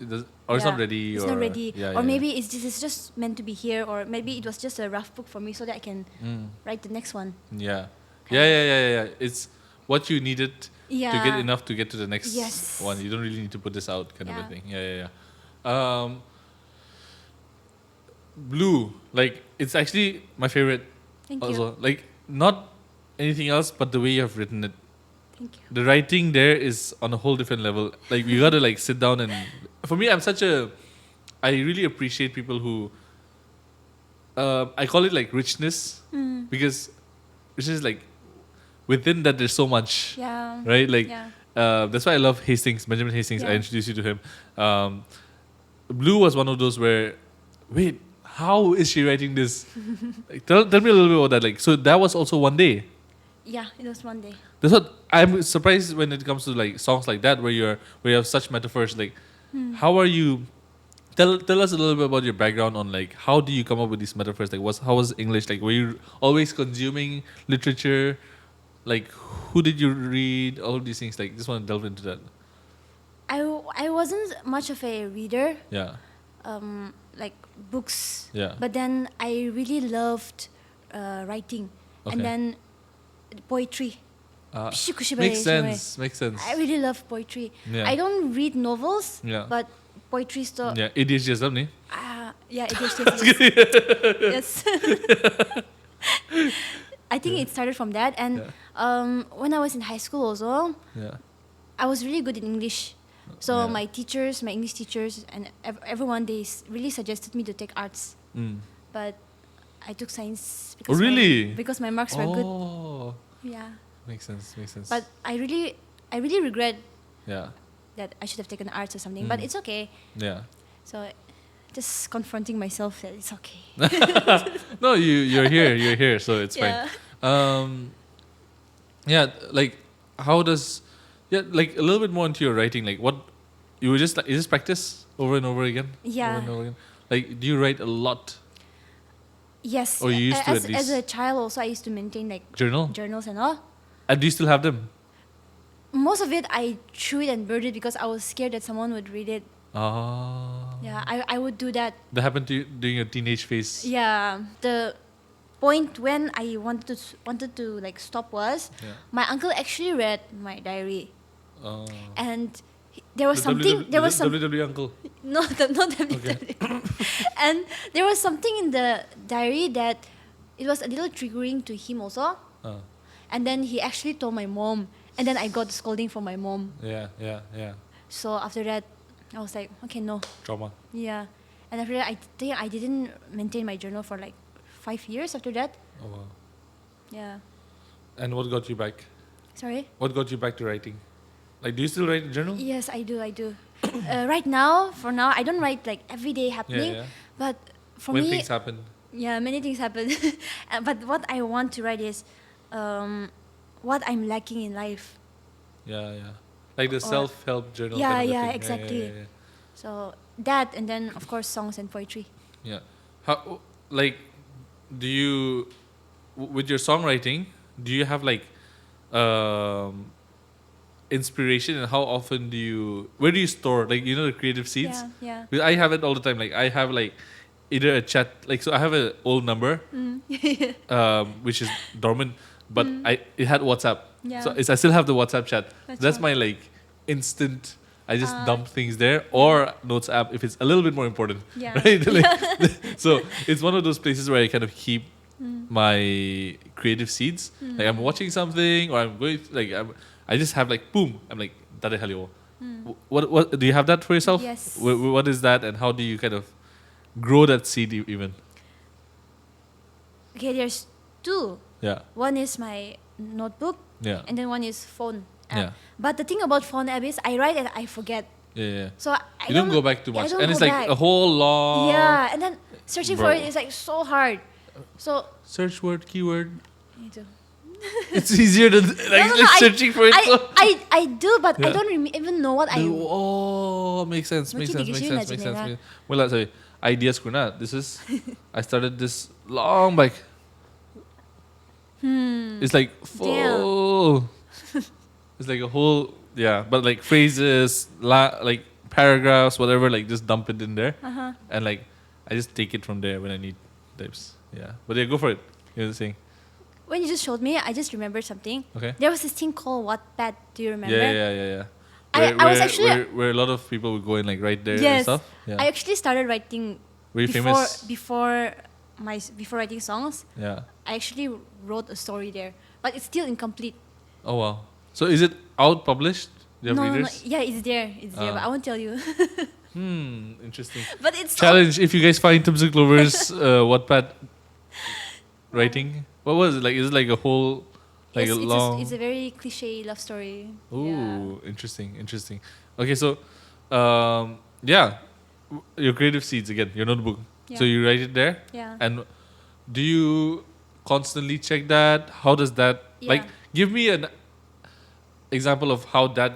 It's not ready. It's or not ready. Yeah, or maybe it's just meant to be here, or maybe it was just a rough book for me so that I can write the next one. Yeah. Yeah. It's what you needed to Yeah. get enough to get to the next Yes. one. You don't really need to put this out, kind of a thing. Yeah. Blue, like, it's actually my favorite. Thank also. you. Like, not anything else, but the way you have written it. Thank you. The writing there is on a whole different level. Like, you gotta like sit down and. For me, I really appreciate people who. I call it like richness, because it's just like within that there's so much. Yeah. Right, like Yeah. that's why I love Benjamin Hastings. I Yeah. introduced you to him. Blue was one of those where, wait, how is she writing this? Like, tell me a little bit about that. Like, so that was also one day. Yeah, it was one day. That's what I'm surprised when it comes to like songs like that where you have such metaphors. Like, how are you? Tell us a little bit about your background on like how do you come up with these metaphors? Like, how was English? Like, were you always consuming literature? Like, who did you read? All of these things. Like, just want to delve into that. I wasn't much of a reader, Yeah. like books. Yeah. But then I really loved writing, Okay. and then poetry. Makes sense. I really love poetry. Yeah. I don't read novels, Yeah. but poetry still. Yeah, it is just ni. Yeah, it is. Yes. I think it started from that, and when I was in high school also, Yeah. I was really good in English. So Yeah. my English teachers, and everyone, they really suggested me to take arts. But I took science because really? because my marks were good. Oh, Yeah. makes sense. But I really regret Yeah. that I should have taken arts or something. But it's okay. Yeah. So just confronting myself that it's okay. No, you're here, so it's Yeah. fine. Like, how does, like a little bit more into your writing, like what you were just like, is this practice over and over again? Yeah. Over and over again? Like, do you write a lot? Yes. Or you used to at as least? a child also, I used to maintain like journals and all. And do you still have them? Most of it I threw it and burned it because I was scared that someone would read it. Ah. Yeah, I would do that. That happened to you during your teenage phase? Yeah, the point when I wanted to like stop was my uncle actually read my diary, and there was something. There was some WW uncle. no, not WW. And there was something in the diary that it was a little triggering to him also. And then he actually told my mom, and then I got scolding from my mom. Yeah. So after that, I was like, okay, no. Trauma. Yeah. And after that, I think I didn't maintain my journal for like 5 years after that. Oh wow. Yeah. And what got you back? Sorry? What got you back to writing? Like, do you still write in journal? Yes, I do. Right now, for now, I don't write like every day happening. Yeah. But for When me, things happen. yeah, many things happen. But what I want to write is what I'm lacking in life. Yeah. Like the self-help journal. Yeah, kind of a yeah, thing. exactly. Yeah. So that, and then of course songs and poetry. Yeah. How, like, do you, with your songwriting, do you have like inspiration, and how often where do you store, like, the creative seeds? Yeah. Because I have it all the time. Like, I have like either a chat, like, so I have an old number, which is dormant, but it had WhatsApp. Yeah. So I still have the WhatsApp chat. That's fun. my like instant. I just dump things there, or Notes app if it's a little bit more important. Yeah. Right? Like, so it's one of those places where I kind of keep my creative seeds. Like, I'm watching something, or I'm going I just have like boom. I'm like Tade halio. What do you have that for yourself? Yes. What is that, and how do you kind of grow that seed even? okay, there's two. Yeah. One is my notebook, Yeah. and then one is phone. Yeah. But the thing about phone app is I write and I forget. Yeah. So I You don't go back too yeah, I much. don't And it's go like back. a whole long Yeah, and then searching for Bro. it is like so hard. So search word, keyword. me too. It's easier than like No, just searching for it. I do, but I Yeah. don't even know what I. Oh, makes sense. Makes sense. Makes Motivation sense. Makes aja sense. nila. Well, sorry. Ideas kuna. This is. I started this long bike. It's like full. It's like a whole but like phrases, like paragraphs, whatever. Like just dump it in there, and like I just take it from there when I need types. Yeah, but yeah, go for it. You know the saying. When you just showed me, I just remembered something. Okay. There was this thing called Wattpad. Do you remember? Yeah. I was actually where a lot of people would go and like write there and yes. stuff. Yeah. I actually started writing Were you famous? before writing songs. Yeah. I actually wrote a story there, but it's still incomplete. Oh wow. So is it out published? Do you have No, readers? yeah, it's there, but I won't tell you. Interesting. But it's Challenge if you guys find Temsu Clover's Wattpad writing. What was it like? Is it like a whole, like yes, a long? it's a very cliche love story. Ooh, interesting. Okay, so, your creative seeds again, your notebook. So Yeah. you write it there, Yeah. and do you constantly check that? How does that like? Yeah. Give me an example of how that.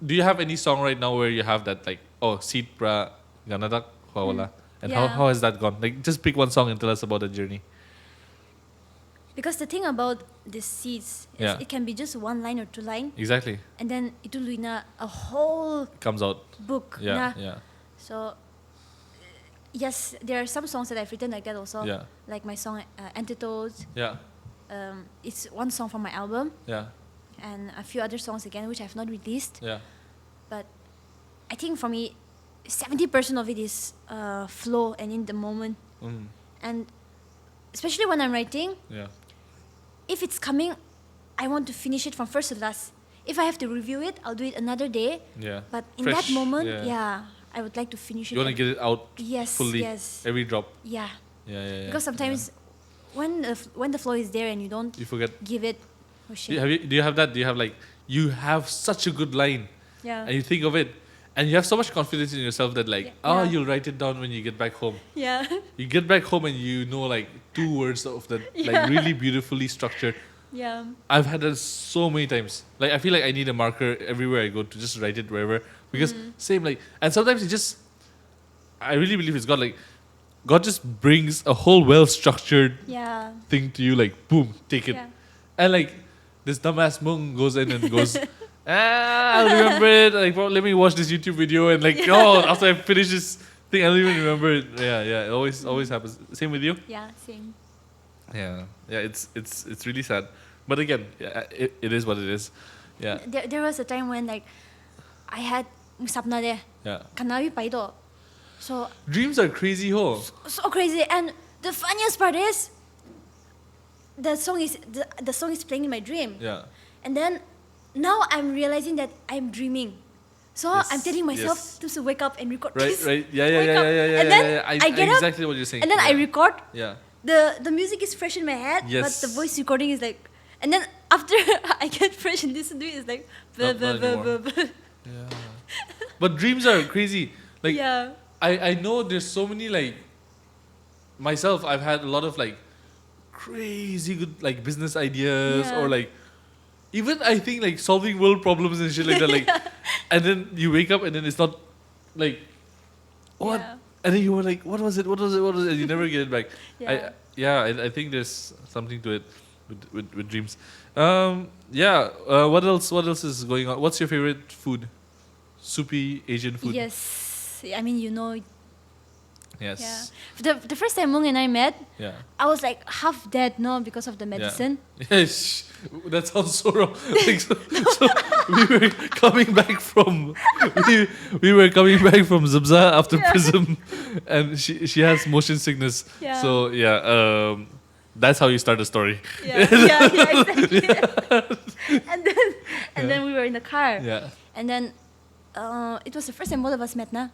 Do you have any song right now where you have that like seed pra ganadak wala, and Yeah. how has that gone? Like just pick one song and tell us about the journey. Because the thing about the seeds is Yeah. it can be just one line or two line, Exactly, and then itu luina a whole comes out. book. Yeah, na. yeah, So yes, there are some songs that I've written like that also. Yeah. Like my song Antidotes. yeah, It's one song from my album, yeah, and a few other songs again which I've not released. yeah. But I think for me, 70% of it is flow and in the moment. And especially when I'm writing, Yeah. if it's coming, I want to finish it from first to last. If I have to review it, I'll do it another day. Yeah. But in Fresh, that moment, yeah. I would like to finish it. You want to get it out Yes, fully, yes. every drop. Yeah. Yeah. Because sometimes when the flow is there and you don't You forget. give it, oh Do shit. you have that? Do you have like you have such a good line, Yeah. and you think of it, and you have so much confidence in yourself that like Yeah. you'll write it down when you get back home. Yeah. You get back home and you know like 2 words of that like really beautifully structured. Yeah. I've had that so many times. Like I feel like I need a marker everywhere I go to just write it wherever because same like and sometimes it just I really believe it's God just brings a whole well structured Yeah. thing to you like boom take it Yeah. and like this dumbass Mung goes in and goes I'll remember it like well, let me watch this YouTube video and like after I finish this thing I don't even remember it. It always happens. Same with you? Yeah. Same. Yeah it's really sad but again it is what it is. There was a time when like I had sapna there. Yeah Kanawi paido. So dreams are crazy so crazy, and the funniest part is the song is playing in my dream. Yeah And then now I'm realizing that I'm dreaming. So Yes, I'm telling myself yes. to wake up and record. right Please, right yeah wake up. And then I get up, exactly what you're saying and then I yeah. record. Yeah The music is fresh in my head, Yes. but the voice recording is like, and then after I get fresh and listen to it, it's like, Not anymore. but dreams are crazy like yeah, I know there's so many like myself I've had a lot of like crazy good like business ideas Yeah. or like even I think like solving world problems and shit like that like and then you wake up and then it's not like what Yeah. and then you were like what was it and you never get it back. Yeah. I think there's something to it with dreams. What else is going on? What's your favorite food? Soupy Asian food. Yes. I mean, you know, Yes. yeah. The first time Mung and I met, Yeah. I was like half dead, no, because of the medicine. Yes, that sounds so wrong. Like, so we were coming back from we were coming back from Zubza after Prism, and she has motion sickness. Yeah. So that's how you start a story. Yeah, exactly. and then we were in the car. Yeah. And then it was the first time both of us met, na.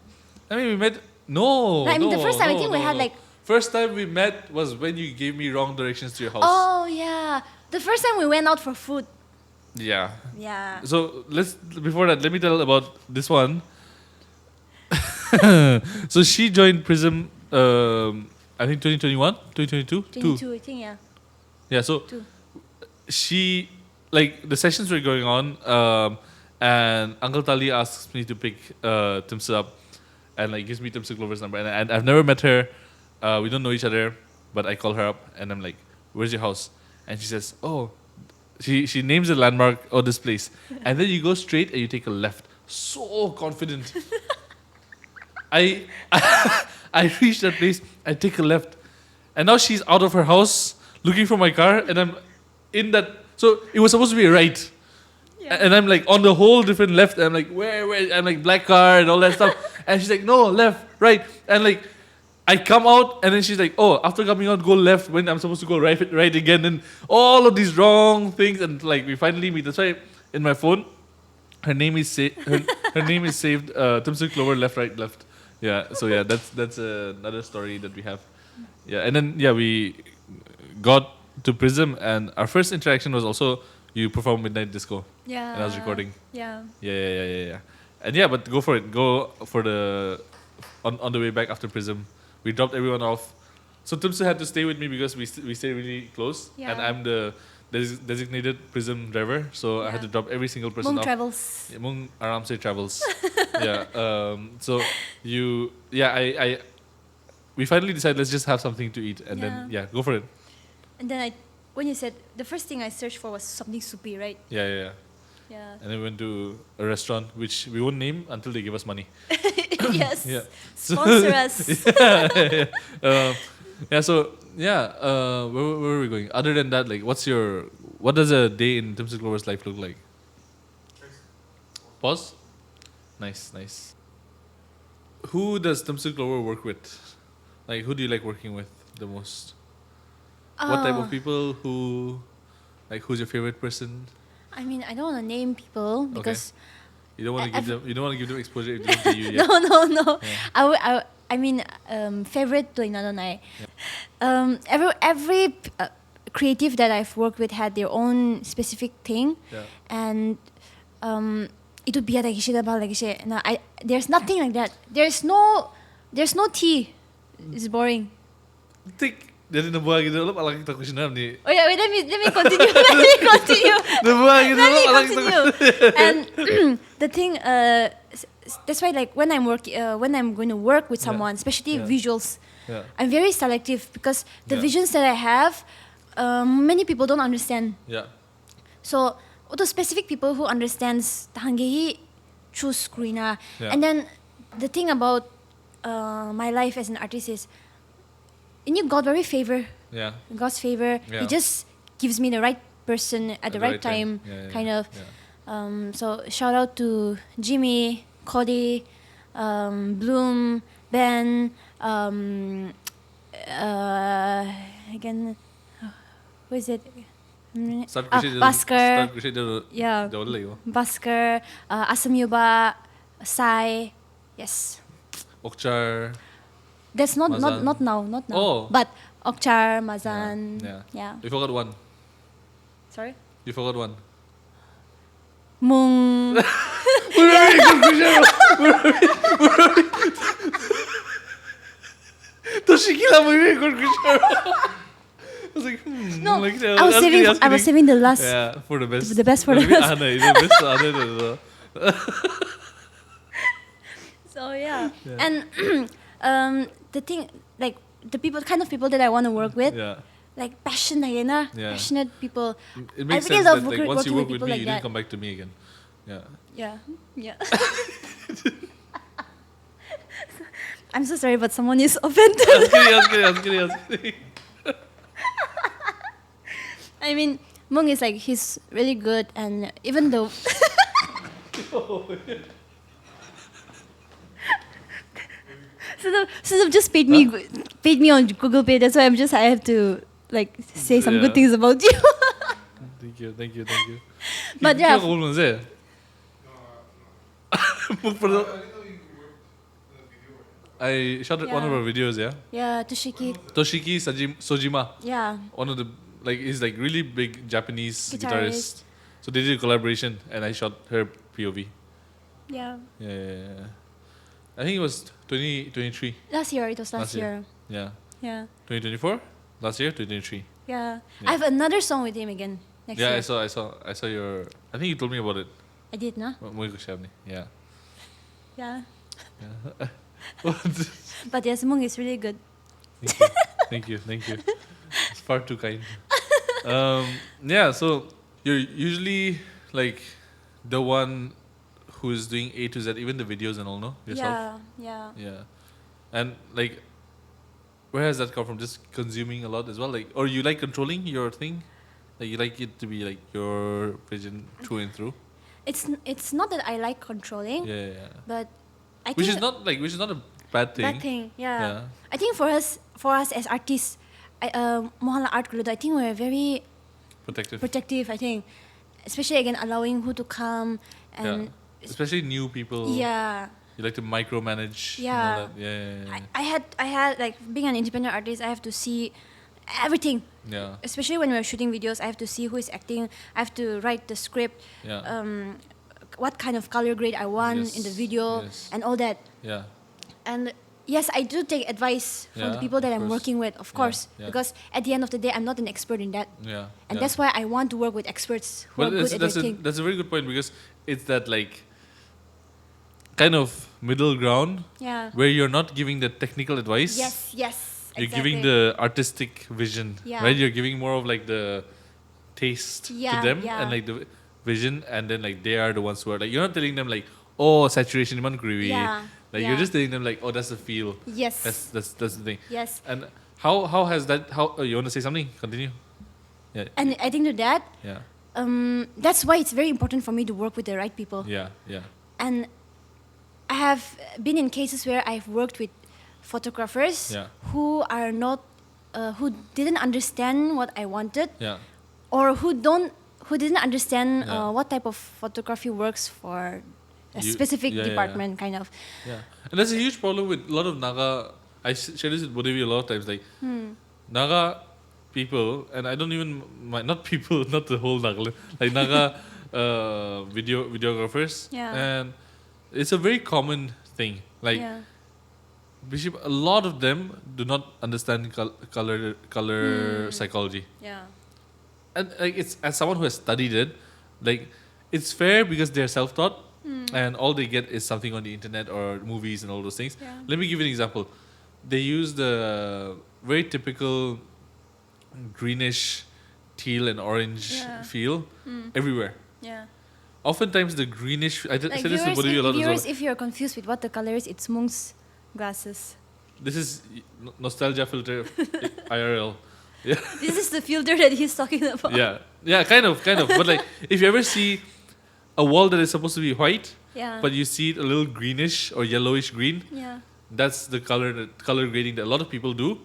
I mean, we met. No. I mean, the no, first time I no, think we no, had no. like first time we met was when you gave me wrong directions to your house. Oh yeah, the first time we went out for food. Yeah. Yeah. So before that, let me tell about this one. So she joined Prism, I think 2021, 2022? 22, I think, yeah. Yeah, so Two. she, like, the sessions were going on, and Uncle Tali asks me to pick Temsu up, and like gives me Temsu Clover's number. And I've never met her, we don't know each other, but I call her up, and I'm like, where's your house? And she says, oh, she names the landmark, oh, this place. And then you go straight and you take a left. So confident. I reach that place, I take a left, and now she's out of her house looking for my car, and I'm in that. So it was supposed to be a right, and I'm like on the whole different left. And I'm like, where? I'm like black car and all that stuff, and she's like, no, left, right, and like I come out, and then she's like, oh, after coming out, go left when I'm supposed to go right again, and all of these wrong things, and like we finally meet. That's why in my phone, her name is her name is saved. Temsu Clover, left, right, left. Yeah, so yeah, that's another story that we have. Yeah, and then we got to Prism, and our first interaction was also you performed Midnight Disco. Yeah. And I was recording. Yeah. Yeah. And yeah, but go for it. Go for on the way back after Prism. We dropped everyone off. So Temsu had to stay with me because we stay really close, Yeah. and I'm the designated Prism driver, so I had to drop every single person Mung off. travels. Yeah, Mung Aram se travels. Yeah. So we finally decided let's just have something to eat, and then go for it. And then when you said the first thing I searched for was something soupy, right? Yeah. Yeah. And then we went to a restaurant which we won't name until they give us money. Yes. Yeah. Sponsor us. Where are we going? Other than that, like, what does a day in Temsu Clover's life look like? Pause. Nice. Who does Temsu Clover work with? Like, who do you like working with the most? What type of people? Who's your favorite person? I mean, I don't want to name people because you don't want to give them exposure if they don't pay you yet. No. Yeah. I mean, favorite to another night. Every creative that I've worked with had their own specific thing, and itu biar lagi shit about lagi shit. No, there's nothing like that. There's no tea. It's boring. Think dari nabuha gitu lo malah kita kusinam ni. Oh yeah, wait, let me continue. Nabuha gitu lo malah kita. And the thing, that's why like when I'm going to work with someone, especially visuals, I'm very selective because the visions that I have, many people don't understand. Yeah. So those specific people who understands tahangehi choose screena. And then the thing about my life as an artist is, in you God very favor. Yeah. God's favor. He just gives me the right person at the right time. Kind of. So shout out to Jimmy, Cody, Bloom, Ben, again, who is it? Basker. Yeah. Basker, Asamyuba, Sai. Yes. Okchar. That's not now. Oh. But Okchar, Mazan. Yeah. You forgot one. Sorry? You forgot one. Mung. Toshikila I was like, No, like, I was saving the last. Yeah, for the best. The best for the last. So yeah. And the thing, like the kind of people that I want to work with, like passionate people. It makes I really sense love that like, once you work with me, like you didn't come back to me again. Yeah. I'm so sorry, but someone is offended. I was kidding. I mean, Mung is like, he's really good, and even though So they've just paid me on Google Pay. That's why I have to like say some good things about you. Thank you. But yeah. I shot one of Yeah. her videos. Yeah, Yeah, Toshiki. Toshiki Sojima. Yeah. One of the he's like really big Japanese Guitarist. guitarist. So they did a collaboration, and I shot her POV. Yeah. Yeah. I think it was 2023. Last year, it was last year. Yeah. Yeah. 2024. Last year, 2023. Yeah. Yeah. I have another song with him again next Yeah, year. I saw your. I think you told me about it. I did, no? Yeah. Yeah. Yeah. But yes, Mung is really good. Thank you. It's far too kind. Yeah, so you're usually like the one who's doing A to Z, even the videos and all, no? Yourself? Yeah. Yeah. And like, where has that come from? Just consuming a lot as well? Like, or you like controlling your thing? Like, you like it to be like your vision through and through? It's not that I like controlling, Yeah. but I Which think is not a bad thing. bad thing. Yeah. Yeah. I think for us as artists, Mohala Art Group, I think we're very protective. I think, especially again allowing who to come and Especially new people. yeah. You like to micromanage. Yeah. And all that. Yeah. I had like being an independent artist, I have to see everything. Yeah. Especially when we're shooting videos, I have to see who is acting. I have to write the script. Yeah. What kind of color grade I want in the video and all that. Yeah. And yes, I do take advice from the people that I'm working with, of course, because at the end of the day, I'm not an expert in that. Yeah. And that's why I want to work with experts who are good at their thing. That's a very good point, because it's that like kind of middle ground where you're not giving the technical advice. Yes. You're Exactly. giving the artistic vision, Yeah. right? You're giving more of like the taste to them yeah. and like the vision, and then like they are the ones who are like, you're not telling them like, oh, saturation iman kriwi. Yeah. Like you're just telling them like, oh, that's the feel. Yes. That's the thing. Yes. And how has that? You want to say something? Continue. Yeah. And I think to that, Yeah. that's why it's very important for me to work with the right people. Yeah. And I have been in cases where I've worked with photographers who are not, who didn't understand what I wanted, or who didn't understand what type of photography works for a specific department, kind of. Yeah, and that's a huge problem with a lot of Naga. I share this with Bodevi a lot of times. Like Naga people, and I don't even not people, not the whole Naga, like Naga videographers, and it's a very common thing. Like Bishop, a lot of them do not understand color psychology. Yeah. And like it's, as someone who has studied it, like it's fair because they're self-taught and all they get is something on the internet or movies and all those things. Yeah. Let me give you an example. They use the very typical greenish, teal and orange feel everywhere. Yeah. Oftentimes the greenish, I Like said this to Bodevi a lot as well. if you're confused with what the color is, it's Mung's glasses. This is nostalgia filter IRL. Yeah. This is the filter that he's talking about. Yeah, kind of. But like, if you ever see a wall that is supposed to be white, but you see it a little greenish or yellowish green, that's the color grading that a lot of people do,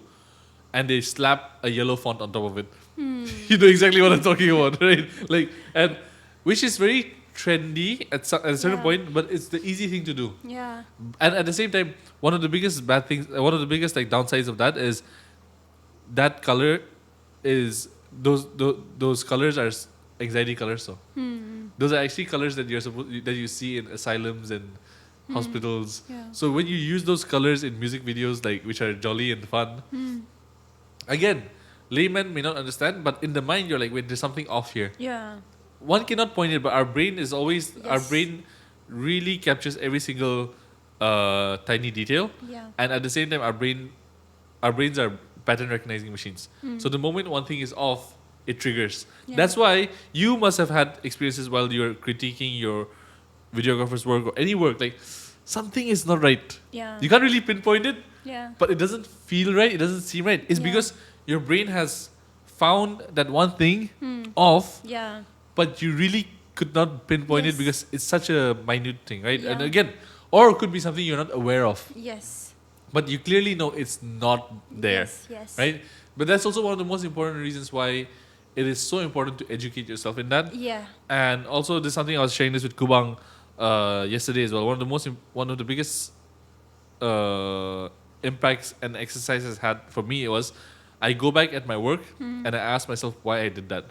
and they slap a yellow font on top of it. You know exactly what I'm talking about, right? Like, and which is very trendy at a certain point, but it's the easy thing to do. Yeah. And at the same time, one of the biggest bad things, one of the biggest like downsides of that is that color is those colors are anxiety colors. So those are actually colors that you see in asylums and hospitals. Yeah. So when you use those colors in music videos, like which are jolly and fun, again, laymen may not understand, but in the mind you're like, wait, there's something off here. Yeah. One cannot point it, but our brain is always our brain really captures every single tiny detail, and at the same time our brains are pattern recognizing machines. So the moment one thing is off, it triggers. That's why you must have had experiences while you're critiquing your videographer's work or any work, like something is not right. Yeah. You can't really pinpoint it, Yeah. but it doesn't feel right, it doesn't seem right. It's because your brain has found that one thing off, Yeah. but you really could not pinpoint it because it's such a minute thing, right? Yeah. And again, or it could be something you're not aware of, Yes. but you clearly know it's not there, Yes. right? But that's also one of the most important reasons why it is so important to educate yourself in that. Yeah. And also, there's something I was sharing this with Kubang yesterday as well. One of the biggest impacts an exercise has had for me, it was I go back at my work and I ask myself why I did that.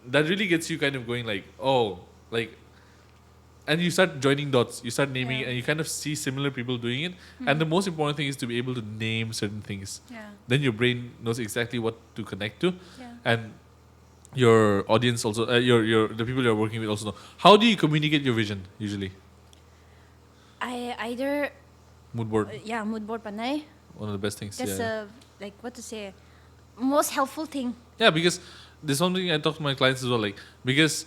That really gets you kind of going like, oh, like, and you start joining dots, you start naming it, and you kind of see similar people doing it. And the most important thing is to be able to name certain things. Then your brain knows exactly what to connect to, and your audience also, your the people you're working with also know. How do you communicate your vision usually? I either Mood board, mood board panay. one of the best things. That's like what to say, most helpful thing. Yeah, because there's something I talk to my clients as well, like, because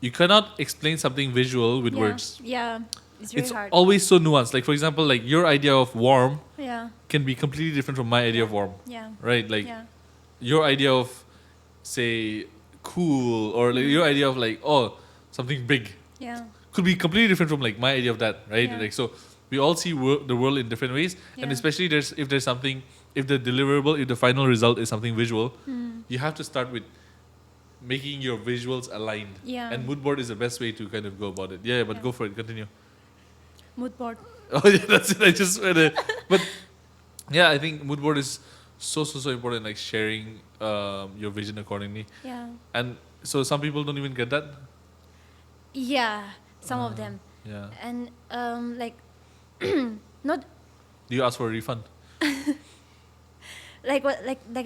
you cannot explain something visual with words. Yeah, it's very hard. Always so nuanced. Like, for example, like your idea of warm can be completely different from my idea of warm. Right? Like your idea of, say, cool, or like your idea of like, oh, something big. Could be completely different from like my idea of that, right? Like, so we all see the world in different ways, and especially if there's something, if the deliverable, if the final result is something visual, you have to start with making your visuals aligned. And mood board is the best way to kind of go about it. But go for it. Continue. Mood board. Oh yeah, that's it. I just read it. But yeah, I think mood board is so important. Like sharing your vision accordingly. And so some people don't even get that. Some of them. And like not. Do you ask for a refund? Like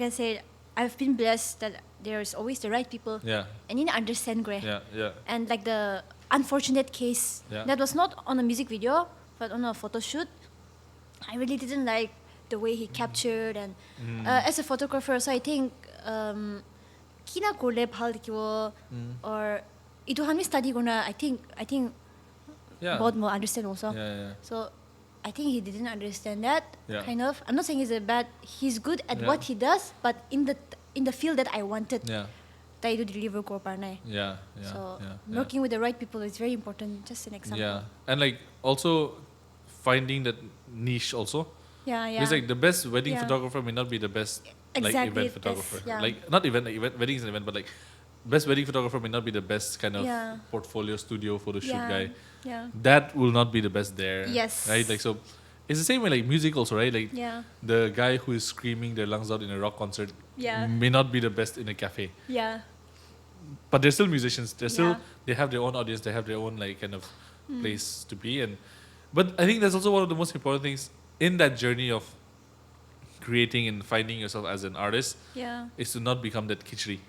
I said, I've been blessed that there's always the right people. And you understand, Gray. And like the unfortunate case that was not on a music video but on a photo shoot, I really didn't like the way he captured, and as a photographer, so I think kina korle bhal dikhibo, or itu हामी study gonna, I think God will understand also. So I think he didn't understand that kind of. I'm not saying he's good at what he does, but in the field that I wanted, tayo itu deliver ko parnay. So working with the right people is very important. Just an example. And like also finding that niche also. Because like the best wedding photographer may not be the best like event photographer. Like not event, like wedding is an event, but like best wedding photographer may not be the best kind of portfolio studio photo shoot guy. That will not be the best there. Right? Like, so it's the same way like music also, right? Like the guy who is screaming their lungs out in a rock concert may not be the best in a cafe. But they're still musicians. They're still they have their own audience, they have their own like kind of place to be. But I think that's also one of the most important things in that journey of creating and finding yourself as an artist is to not become that kitschy.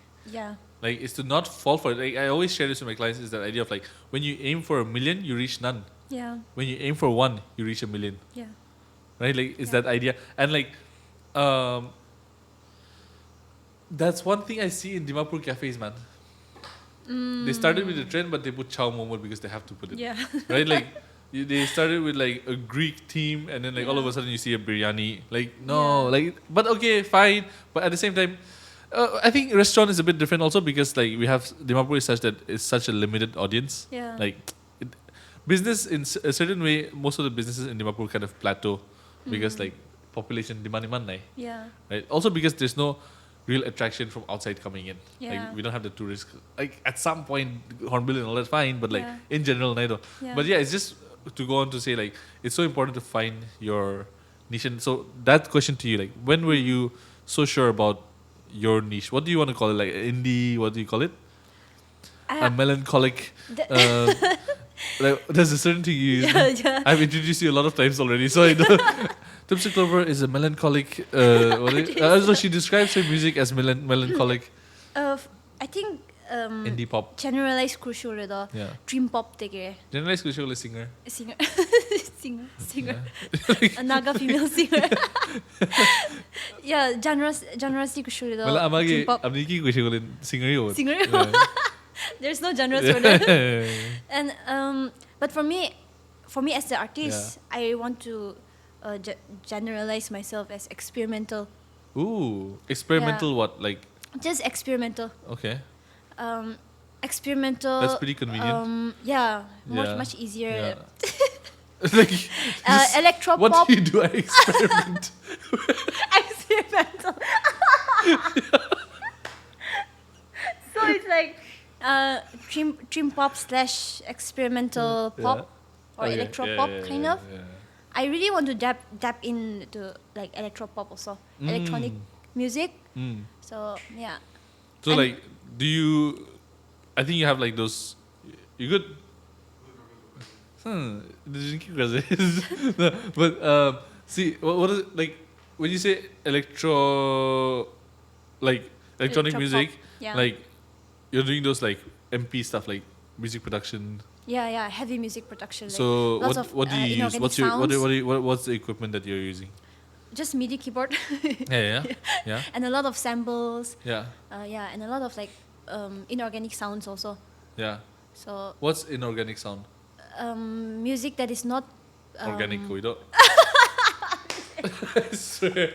Like, it's to not fall for it. Like, I always share this with my clients, is that idea of like, when you aim for 1 million, you reach none. When you aim for 1, you reach 1 million. Right? Like, it's that idea. And like, that's one thing I see in Dimapur cafes, man. They started with the trend, but they put chow momo because they have to put it. Right? Like, they started with like a Greek theme, and then like all of a sudden you see a biryani. Like, no, like, but okay, fine. But at the same time, I think restaurant is a bit different also, because like we have Dimapur is such that it's such a limited audience. Like business in a certain way, most of the businesses in Dimapur kind of plateau because like population demand right? Also because there's no real attraction from outside coming in. Like we don't have the tourists. Like at some point, Hornbill and all that's fine, but like in general, But it's just to go on to say like it's so important to find your niche. And so that question to you, like when were you so sure about your niche? What do you want to call it? Like indie? What do you call it? A melancholic. Like there's a certain thing you use. I've introduced you a lot of times already, so I know. Temsu Clover is a melancholic. So she describes her music as melancholic. I think indie pop. Generalized crucial dream pop tege. Generalized crucial is singer. Singer. A Naga female singer. Genres crucial Wala amagi dream pop. abniki crucial singer yo. Singer. There's no genres for that. And but for me as the artist, I want to generalize myself as experimental. Ooh, experimental what? Like just experimental. Okay. Experimental. That's pretty convenient. Much easier. Like electro what pop. do you do? I experiment. Experimental. So it's like dream pop / experimental pop or electro pop kind of. I really want to dab into like electropop also, electronic music. So yeah. So And- like, do you? I think you have like those. You could. Drinking no, but see, what is it, like when you say like electronic Electropop, music, yeah. like you're doing those like MP stuff, like music production. Yeah, heavy music production. Like So lots of what do you use? inorganic What's your sounds. what's the equipment that you're using? Just MIDI keyboard. Yeah. And a lot of samples. Yeah. And a lot of like inorganic sounds also. Yeah. So What's inorganic sound? music that is not Organic, we don't. I swear.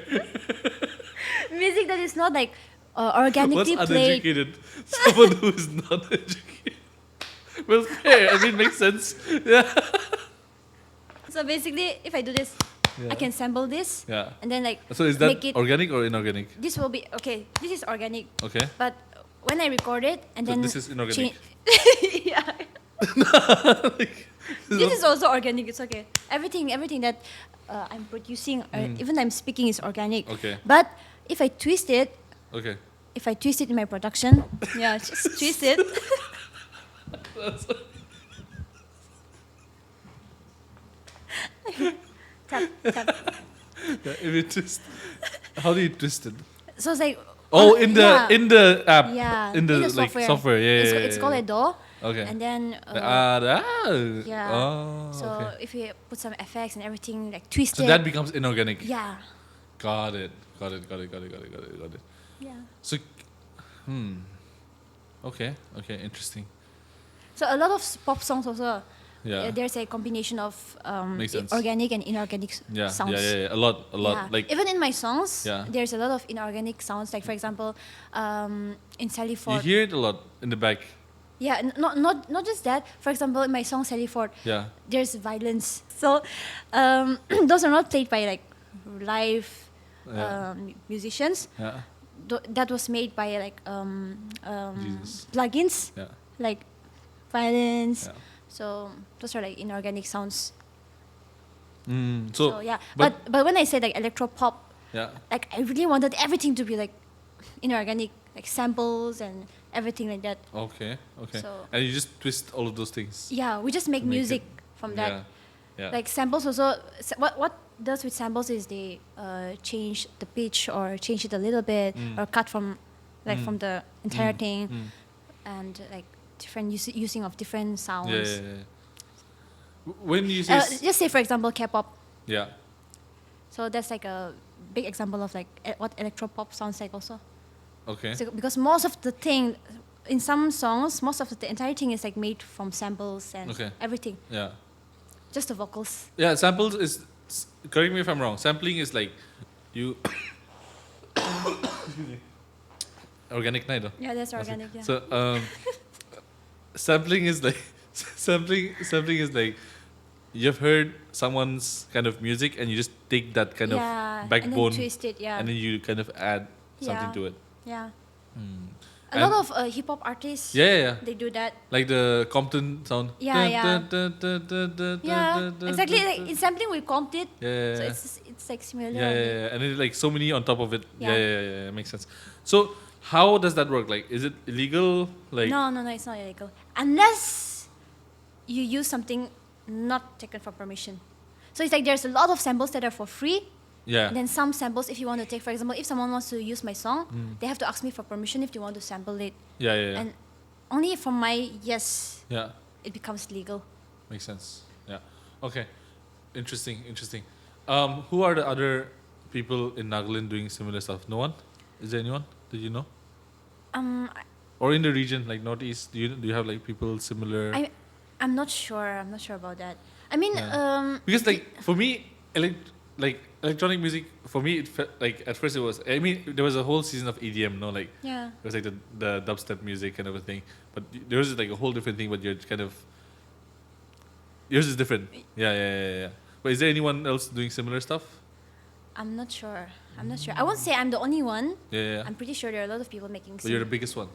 music that is not like What's organically played. uneducated? Someone who is not educated. Well, fair. I mean, makes sense. Yeah. So basically, if I do this, Yeah. I can sample this, Yeah. and then like So is that make it. organic or inorganic? This will be okay. This is organic, Okay. but when I record it and So then this is inorganic. yeah. Like, This is also organic. It's okay. Everything that I'm producing, even I'm speaking, is organic. Okay. But if I twist it, okay. in my production, just twist it. Tap. Yeah, if you twist, how do you twist it? So it's like. Oh, on- in the yeah. in the app. Yeah, In the like software. Yeah. It's, yeah, it's yeah, called yeah. a DAW. Okay. And then yeah. Oh, So okay. if you put some effects and everything, like twist So it. that becomes inorganic. Yeah. Got it. Yeah. So, Okay. Interesting. So a lot of pop songs also. Yeah. There's a combination of Makes sense. organic and inorganic Yeah. sounds. Yeah. A lot. Yeah. Like. Even in my songs, Yeah. there's a lot of inorganic sounds. Like for example, in Sally You Ford. hear it a lot in the back. Yeah, not just that. For example, in my song Sally Ford, Yeah. there's violence. So those are not played by like live Yeah. musicians. Yeah. That was made by like Jesus. plugins, Yeah. like violence. Yeah. So those are like inorganic sounds. So, So yeah, but- but when I said like electro pop, Yeah. like I really wanted everything to be like inorganic, like samples and everything like that. Okay. So- And you just twist all of those things. Yeah, we just make To make music it- from that. Yeah. Like samples also. What does with samples is they change the pitch or change it a little bit or cut from like from the entire thing and like different using of different sounds. Yeah. When you say Just say for example K-pop. yeah. So that's like a big example of like what electropop sounds like also. Okay. So because most of the thing in some songs, most of the entire thing is like made from samples and Okay. everything. Yeah. Just the vocals. Yeah. Samples is. Correct me if I'm wrong. Sampling is like you. Organic night. Yeah, that's organic. Yeah. So sampling is like sampling is like you've heard someone's kind of music and you just take that kind of backbone and then twist it. Yeah. and then you kind of add something Yeah. to it. Yeah. A And- lot of hip hop artists. Yeah. They do that. Like the Compton sound. Yeah. Yeah. Exactly. Like in sampling, we comped it. Yeah. So it's like similar. Yeah. And then like so many on top of it. Yeah. Yeah. Makes sense. So how does that work? Like, is it illegal? Like, No, it's not illegal unless you use something not taken for permission. So it's like there's a lot of samples that are for free. yeah. And then some samples, if you want to take, for example, if someone wants to use my song, they have to ask me for permission if they want to sample it. Yeah. And only from my yes, Yeah. it becomes legal. Makes sense. Yeah. Okay. Interesting. Who are the other people in Nagaland doing similar stuff? No one? Is there anyone? Did you know? Or in the region, like Northeast, do you have like people similar? I'm not sure. I'm not sure about that. I mean, Yeah. Because like for me, electronic music, for me it felt like at first it was. I mean, there was a whole season of EDM, no, like yeah. it was like the dubstep music and everything. But yours is like a whole different thing. But you're kind of yours is different. Yeah. But is there anyone else doing similar stuff? I'm not sure. I won't say I'm the only one. Yeah. I'm pretty sure there are a lot of people making. But you're the biggest one.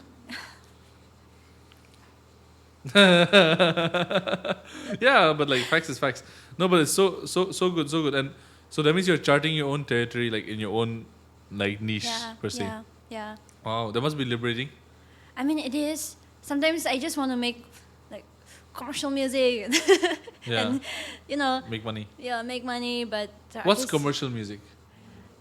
Yeah, but like facts is facts. No, but it's so good, and so that means you're charting your own territory, like in your own like niche per se. Yeah. Wow, that must be liberating. I mean, it is. Sometimes I just want to make like commercial music, Yeah, and make money. yeah, make money. But What's commercial music?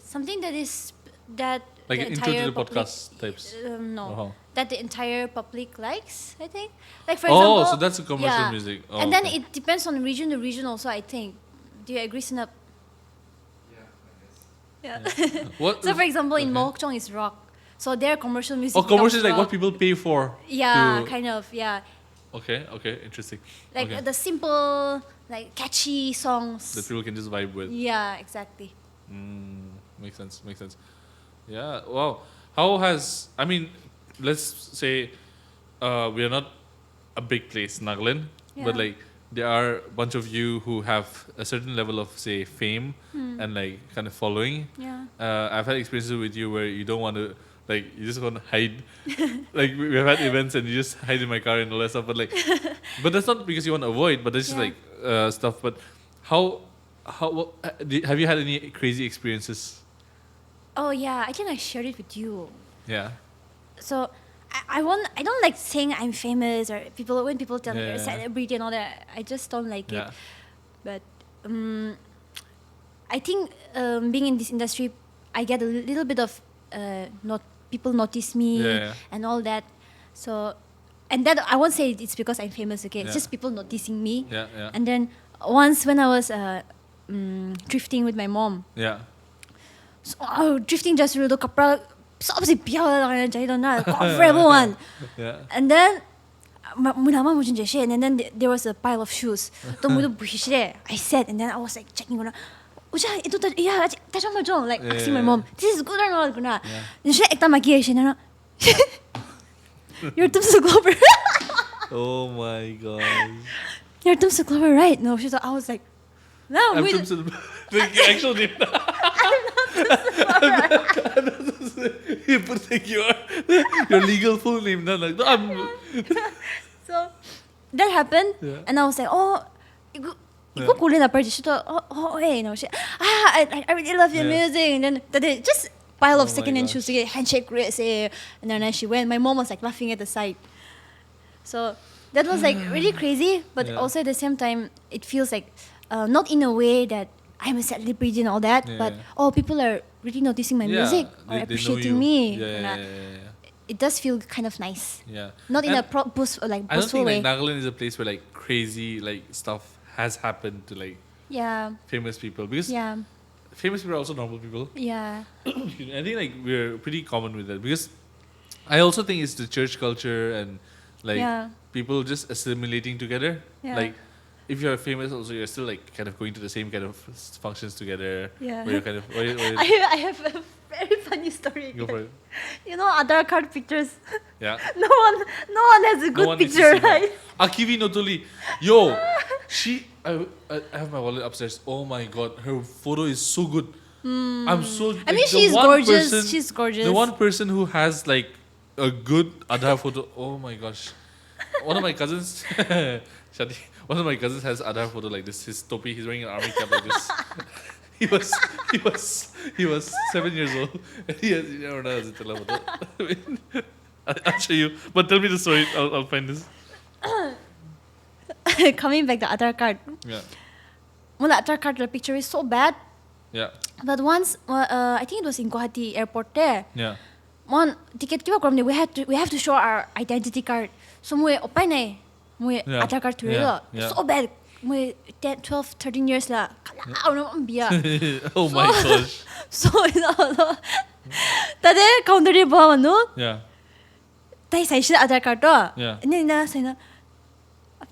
something that is that Like the an intro to entire the public, podcast types. no, Oh. that the entire public likes. I think, like for Oh, example, so that's a commercial yeah. music. Oh, And then okay. it depends on region to region also. I think. Do you agree, Sinap? Yeah. What? So for example, in Okay. Moko it's rock. So their commercial music. Oh, commercial is becomes like what rock. people pay for. Yeah, to- kind of. Yeah, Okay, interesting. like Okay. the simple, like catchy songs. That people can just vibe with. Yeah, exactly. Makes sense. Yeah. Wow. How has let's say we are not a big place, Nagaland, but Yeah. like there are a bunch of you who have a certain level of say fame and like kind of following. Yeah. I've had experiences with you where you don't want to like you just want to hide. Like we've had events and you just hide in my car and all that stuff. But like, but that's not because you want to avoid. But that's just Yeah. like stuff. But how have you had any crazy experiences? Oh yeah, I think I shared it with you. Yeah. So I don't like saying I'm famous or when people tell me you're a Yeah. celebrity and all that. I just don't like Yeah. it. But I think being in this industry, I get a little bit of not people notice me Yeah. and all that. So and that I won't say it's because I'm famous. Okay, it's Yeah. just people noticing me. Yeah. And then once when I was drifting with my mom. Yeah. So, drifting just really कपड़ा सबसे प्यारा लगाना चाहिए था ना comfortable one. Yeah. And then मुनामा मुझे जैसे and then there was a pile of shoes. तो मुझे बुझे I said and then I was like checking guna. Uja itu tadi ya tadi macam like asking my mom this is good or not guna. And she ekta maki she na you're Temsu Clover. Oh my god. You're Temsu Clover, right? No, she thought I was like no. I'm we- Temsu. Like actual name. You put like your legal full name. Not like no, So that happened, Yeah. and I was like, oh, iku kulit apa? She thought, oh, hey, no, I really love your Yeah. music, and then tadi just pile of Oh my second-hand gosh. shoes, again, handshake, say, and then she went. My mom was like laughing at the side. So that was like really crazy, but Yeah. also at the same time, it feels like not in a way that I'm a celebrity and all that, Yeah, but yeah. people are really noticing my music or they know appreciating you. me. Yeah. It does feel kind of nice. Yeah. Not in And a boastful I don't boastful think like way. Nagaland is a place where like crazy like stuff has happened to like Yeah, famous people because yeah, famous people are also normal people. yeah, Excuse me. I think like we're pretty common with that because I also think it's the church culture and like Yeah. people just assimilating together. Yeah. Like if you're famous, also you're still like kind of going to the same kind of functions together. Yeah. Where you're kind of where I have a very funny story. go for it. You know, Aadhaar card pictures. Yeah. no one has a good one needs to picture, see that. right? Akivi Notuli. Yo, I have my wallet upstairs. Oh my god, her photo is so good. I'm so. I mean, the she's one gorgeous. person- She's gorgeous. The one person who has like a good Aadhaar photo. Oh my gosh. One of my cousins, Shadi, one of my cousins has Aadhaar photo like this. His topi, he's wearing an army cap like this. he was 7 years old. And he has photo. I'll show you. But tell me the story. I'll find this. Coming back to Aadhaar card. Yeah. Well, the Aadhaar card the picture is so bad. Yeah. But once, I think it was in Guwahati airport there. Yeah. One ticket kiwa kram we have to show our identity card. So we open na we Yeah. Aadhaar card to Yeah. Yeah. so bad. We 10, 12, 13 years la. Kalao naman biya. Oh my gosh. So tade counter di bawa no. Yeah. Tay sai shi Aadhaar card to. Yeah. And then na say na.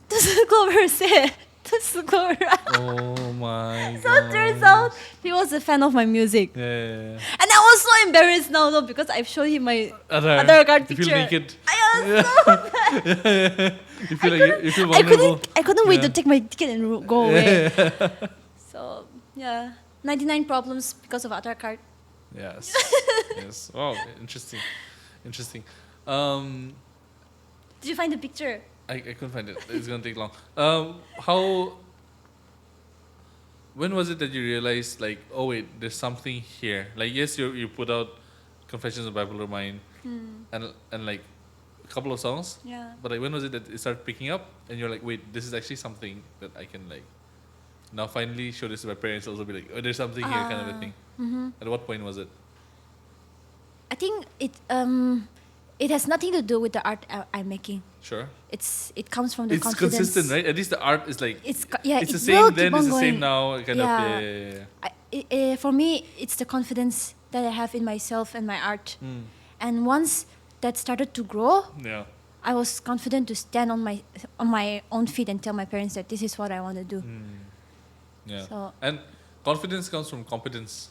This is Clover say. This is Clover. Oh my So it turns out he was a fan of my music. Yeah. And I was so embarrassed now though because I've shown him my Aadhaar card You picture. feel naked. I was so You feel like you feel I vulnerable. couldn't wait to Yeah. take my ticket and go away. So yeah, 99 problems because of Aadhaar card. Yes. Yes. Wow. Interesting. Did you find the picture? I couldn't find it. It's gonna take long. How? When was it that you realized, like, oh wait, there's something here? Like, yes, you put out Confessions of Bipolar Mind, and like a couple of songs. Yeah. But like, when was it that it started picking up, and you're like, wait, this is actually something that I can like now finally show this to my parents. Also be like, oh, there's something here, kind of a thing. At what point was it? I think it has nothing to do with the art I'm making. Sure. It comes from the It's confidence. consistent, right? At least the art is like It's it's the it same will then, keep on it's the going. same now, kind of. Yeah. Yeah. For me, it's the confidence that I have in myself and my art. And once that started to grow, Yeah. I was confident to stand on my own feet and tell my parents that this is what I want to do. Yeah. So- And confidence comes from competence.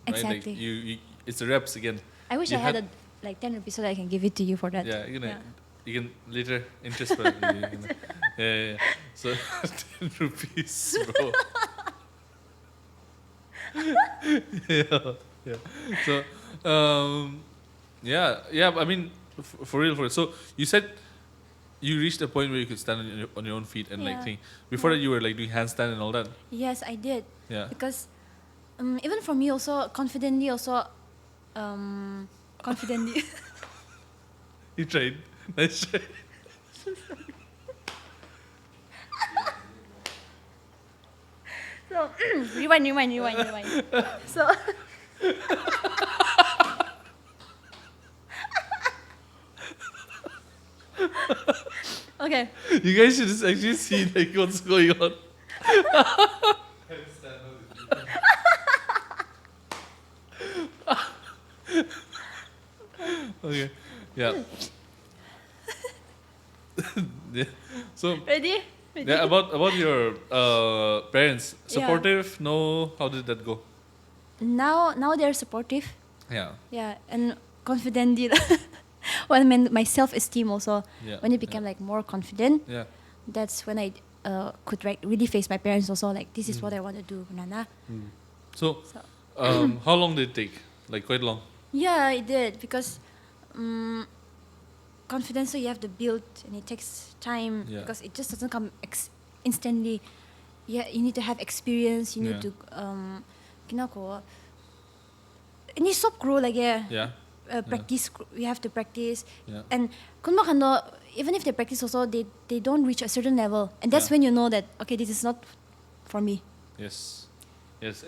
Right? Exactly. Like you it's the reps again. I wish You I had like 10 rupees so that I can give it to you for that. Yeah, you can later interest for it. Yeah. So 10 rupees, bro. yeah. So yeah. I mean, for real. So you said you reached a point where you could stand on your own feet and like Yeah. think. Before that, you were like doing handstand and all that. Yes, I did. Yeah. Because even for me also, confidently. You tried. Nice try. So rewind. So okay. You guys should just actually see like what's going on. Okay. Yeah. Yeah. So Ready? yeah, about your parents, Yeah. supportive? No, how did that go? Now they're supportive. Yeah. Yeah, and confidently. Well, I mean, my self-esteem also. Yeah, When it became like more confident, Yeah. that's when I could really face my parents also. Like, this is what I want to do, Nana. So, So how long did it take? Like quite long. yeah, I did because confidence, so you have to build, and it takes time Yeah. because it just doesn't come instantly. Yeah, you need to have experience. You need Yeah. to and you stop grow like Yeah. practice. You have to practice, Yeah. and even if they practice also, they don't reach a certain level, and that's Yeah. when you know that okay, this is not for me. Yes. Yes.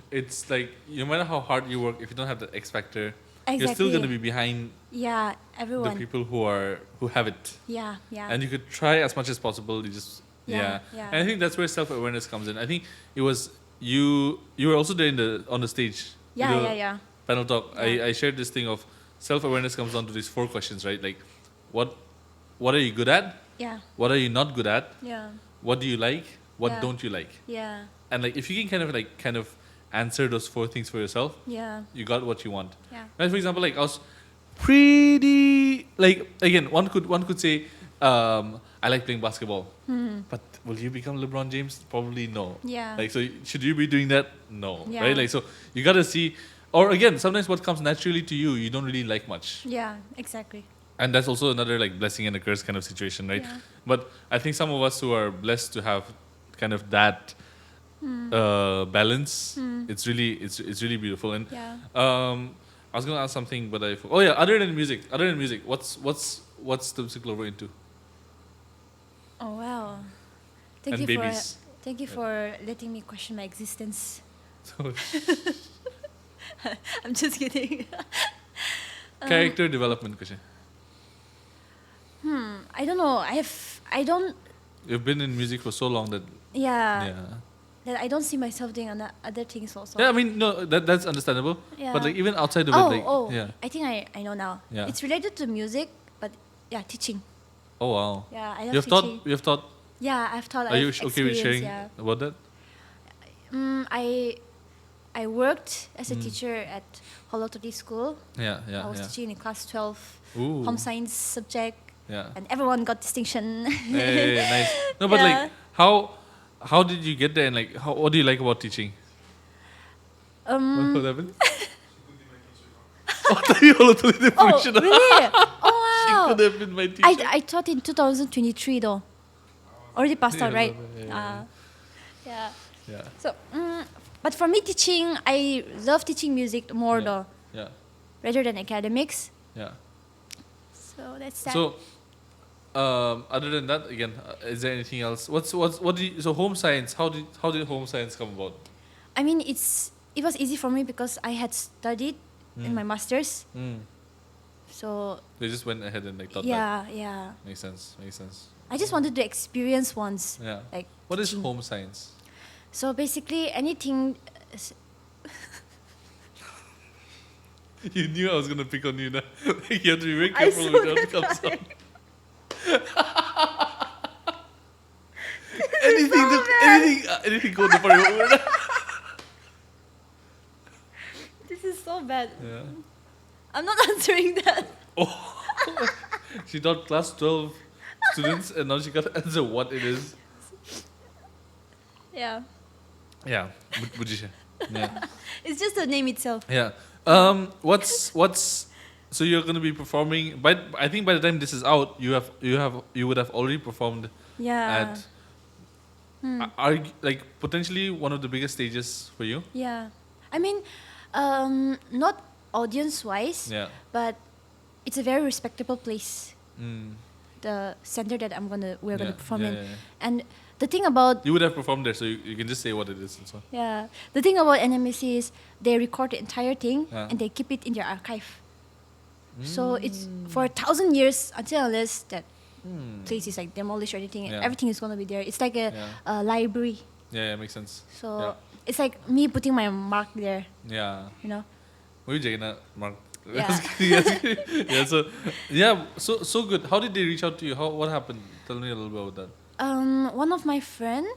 It's like no matter how hard you work, if you don't have the X factor, you're still Exactly. gonna be behind Yeah, the everyone. people who have it. Yeah. And you could try as much as possible. You just Yeah. And I think that's where self-awareness comes in. I think it was you were also there on the stage. Yeah. Panel talk. Yeah. I shared this thing of self-awareness comes down to these 4 questions, right? Like, what are you good at? Yeah. What are you not good at? Yeah. What do you like? What Yeah. don't you like? Yeah. And like, if you can kind of answer those 4 things for yourself, Yeah. you got what you want. Yeah. Right? For example, like I was pretty like again, one could say, I like playing basketball, but will you become LeBron James? Probably no. Yeah. Like, so should you be doing that? No. Yeah. Right? Like, so you gotta see, or again, sometimes what comes naturally to you, you don't really like much, Yeah, exactly. and that's also another like blessing and a curse kind of situation, right? Yeah. But I think some of us who are blessed to have kind of that balance, it's really beautiful. And Yeah. I was gonna ask something, but other than music, what's Temsu Clover into? Oh wow. And babies. Thank you for letting me question my existence. So, I'm just kidding. character development question. I don't know. I don't. You've been in music for so long that Yeah. That I don't see myself doing other things also. yeah, I mean, no, that's understandable. Yeah. But like even outside of it, like yeah. I think I know now. Yeah. It's related to music, but yeah, teaching. Oh wow. Yeah, I love You've teaching. thought. Yeah, I've taught. Are you I've okay with sharing experienced, about that? I worked as a teacher at Holotori School. Yeah, I was teaching in class 12, Ooh. home science subject, Yeah. and everyone got distinction. Hey, nice. No, but Yeah. like how did you get there, and like what do you like about teaching? What happened? Oh, tadi kalau tulis dia Oh, functional. really? Oh, wow. could have been my teacher. I taught in 2023 though. Already passed out, right? Yeah. Yeah. So, but for me, teaching, I love teaching music more though, Yeah. rather than academics. Yeah. So that's that. So, other than that, again, is there anything else? So home science? How did home science come about? I mean, it was easy for me because I had studied in my masters. So They just went ahead and like taught that. yeah. Makes sense. I just wanted to experience once. Yeah. Like What is teaching. home science? So basically, anything. You knew I was gonna pick on you now. Like, you have to be very I careful saw with what that comes out. anything go the party. This is so bad. Yeah. I'm not answering that. Oh. She taught class 12 students and now she got to answer what it is. Yeah. Yeah. Bujisha. Yeah. It's just the name itself. Yeah. What's so you're gonna be performing, but I think by the time this is out, you would have already performed Yeah. at are like potentially one of the biggest stages for you. Yeah. I mean, not audience wise, Yeah. but it's a very respectable place. Mm. The center that we're gonna Yeah, perform yeah, in. yeah, yeah. And the thing about You would have performed there, so you can just say what it is and so. the thing about NMSC is they record the entire thing Yeah. and they keep it in their archive. So it's for 1,000 years unless that place is like demolished or anything. Yeah. Everything is gonna be there. It's like Yeah. a library. Yeah, makes sense. So Yeah. it's like me putting my mark there. Yeah. You know. Were you checking that, Mark? Yeah. So good. How did they reach out to you? What happened? Tell me a little bit about that. One of my friend,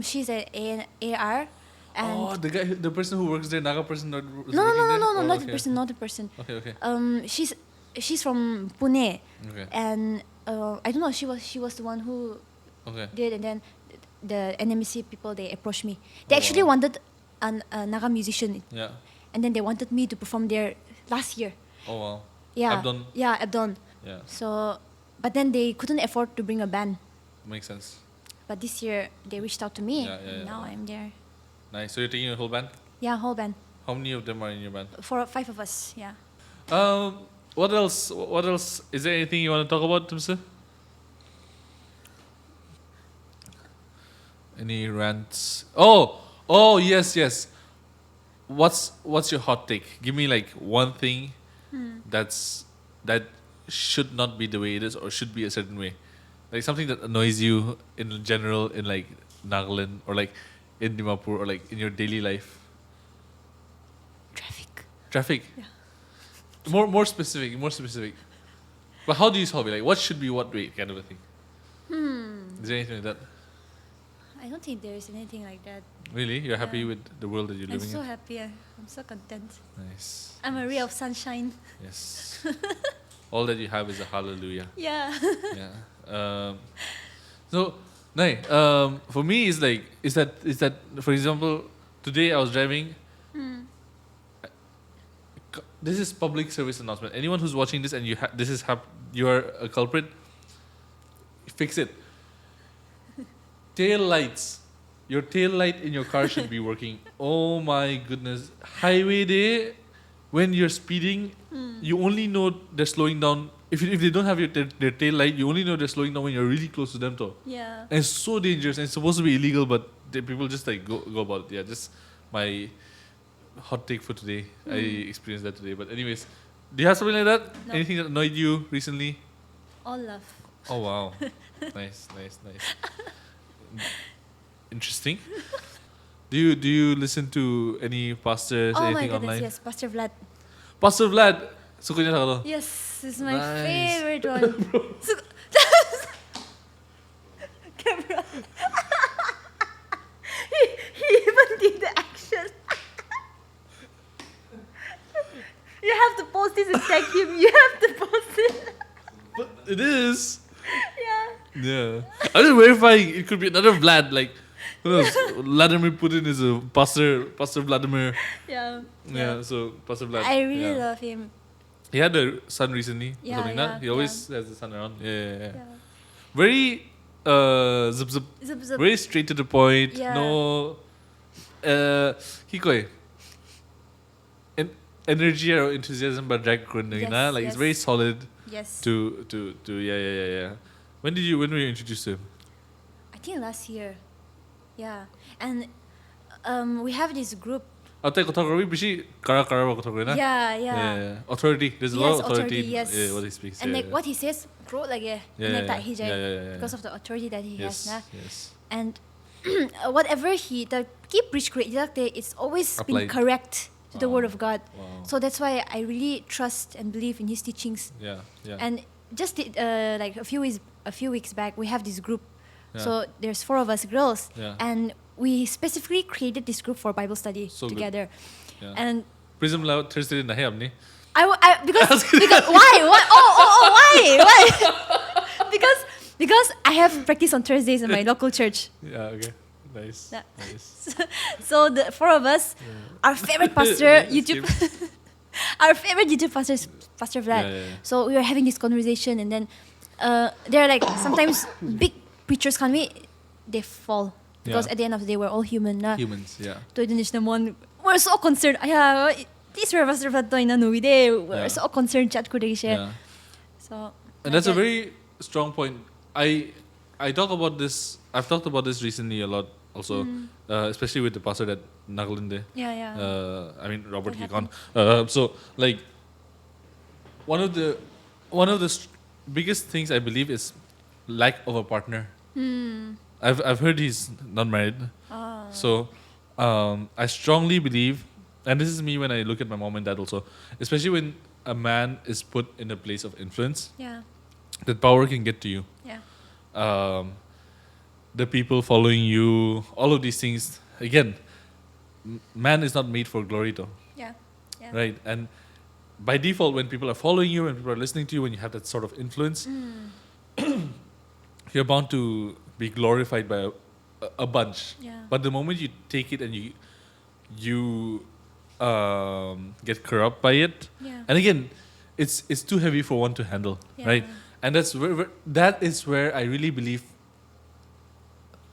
she's an AR, and the person who works there, Naga person, not no, Oh, not okay. the person, not the person. Okay. She's from Pune, Okay. and I don't know. She was the one who Okay. did, and then the NMC people they approached me. They Oh, actually wow. wanted a Naga musician, Yeah. and then they wanted me to perform there last year. Oh wow. Yeah, Abdon. yeah, Abdon. Yeah. So, but then they couldn't afford to bring a band. Makes sense. But this year they reached out to me. Yeah, yeah, and yeah. now I'm there. Nice. So you're taking a whole band? Yeah, whole band. How many of them are in your band? For 5 of us, yeah. What else? What else? Is there anything you want to talk about, Temsu? Any rants? Oh, yes. What's your hot take? Give me like one thing that should not be the way it is or should be a certain way. Like something that annoys you in general in like Nagaland or like in Dimapur or like in your daily life. Traffic. Yeah. More specific. But how do you solve it? Like what should be what way kind of a thing? Is there anything like that? I don't think there is anything like that. Really? You're happy Yeah. with the world that you're I'm living so in? happy. I'm so content. Nice. I'm a ray of sunshine. Yes. All that you have is a hallelujah. Yeah. Yeah. So, Nai, for me is that for example, today I was driving. This is public service announcement. Anyone who's watching this and you are a culprit, fix it. Tail lights. Your tail light in your car should be working. Oh my goodness. Highway day, when you're speeding, you only know they're slowing down. If they don't have their tail light, you only know they're slowing down when you're really close to them. Too. Yeah. And it's so dangerous and it's supposed to be illegal, but people just like go about it. Yeah, just my hot take for today. I experienced that today. But anyways, do you have something like that? No. Anything that annoyed you recently? All love. Oh wow. Nice. Interesting. Do you listen to any pastors, Oh my anything goodness, online? yes, Pastor Vlad. Pastor Vlad, suka niya ako. Yes, this is my Nice. favorite one. Camera. he even did the action. You have to post this and tag him. You have to post it. But it is. Yeah. Yeah. I'm just verifying. It could be another Vlad. Like, who knows? Vladimir Putin is a pastor. Pastor Vladimir. Yeah. Yeah. So Pastor Vlad. I really yeah. love him. He had a son recently. Yeah, Something yeah, that he always has the son around. Yeah. Yeah. Very zip zip. Zip, zip. Very straight to the point. Yeah. No. Hikoi. Energy or enthusiasm, but drag Yes, like it's yes. very solid. Yes. To yeah. When were you introduced to him? I think last year. Yeah. And we have this group. Ate kothagori bishi kara kothagori na. Yeah. Authority. There's a lot Yes, of authority. yes. In, what he speaks. And yeah, like what he says, bro, like Yeah. because of the authority that he has. Nah. Yes. And whatever the keep preach great, it's always been Applied. correct to the Wow. word of God. Wow. So that's why I really trust and believe in his teachings. Yeah. And just like a few weeks back, we have this group. Yeah. So there's 4 of us girls, Yeah. and we specifically created this group for Bible study So good. together. Yeah. And Prism lao Thursday na hai apni. because why why because I have practice on Thursdays in my local church. Yeah. Okay. Nice. Yeah. Nice. So the 4 of us, our favorite pastor, Skip. YouTube, our favorite YouTube pastor is Pastor Vlad. Yeah. So we were having this conversation, and then there are like sometimes big preachers come in, they fall because Yeah. at the end of the day we're all human. Na. Humans. Yeah. To Indonesia naman, we're so concerned. This Pastor Vlad to ina nuwi de. We're Yeah. so concerned chat ko de siya. Yeah. So And that's a like very strong point. I talk about this. I've talked about this recently a lot, also, especially with the pastor that Nagalinde. yeah. I mean Robert What Kikon. So like one of the biggest things I believe is lack of a partner. I've heard he's not married. So I strongly believe, and this is me when I look at my mom and dad also, especially when a man is put in a place of influence, Yeah. that power can get to you. Yeah. The people following you, all of these things. Again, man is not made for glory though, Yeah. Yeah. right? And by default, when people are following you, when people are listening to you, when you have that sort of influence, you're bound to be glorified by a bunch. Yeah. But the moment you take it and you get corrupt by it, Yeah. and again, it's too heavy for one to handle, right? And that is where I really believe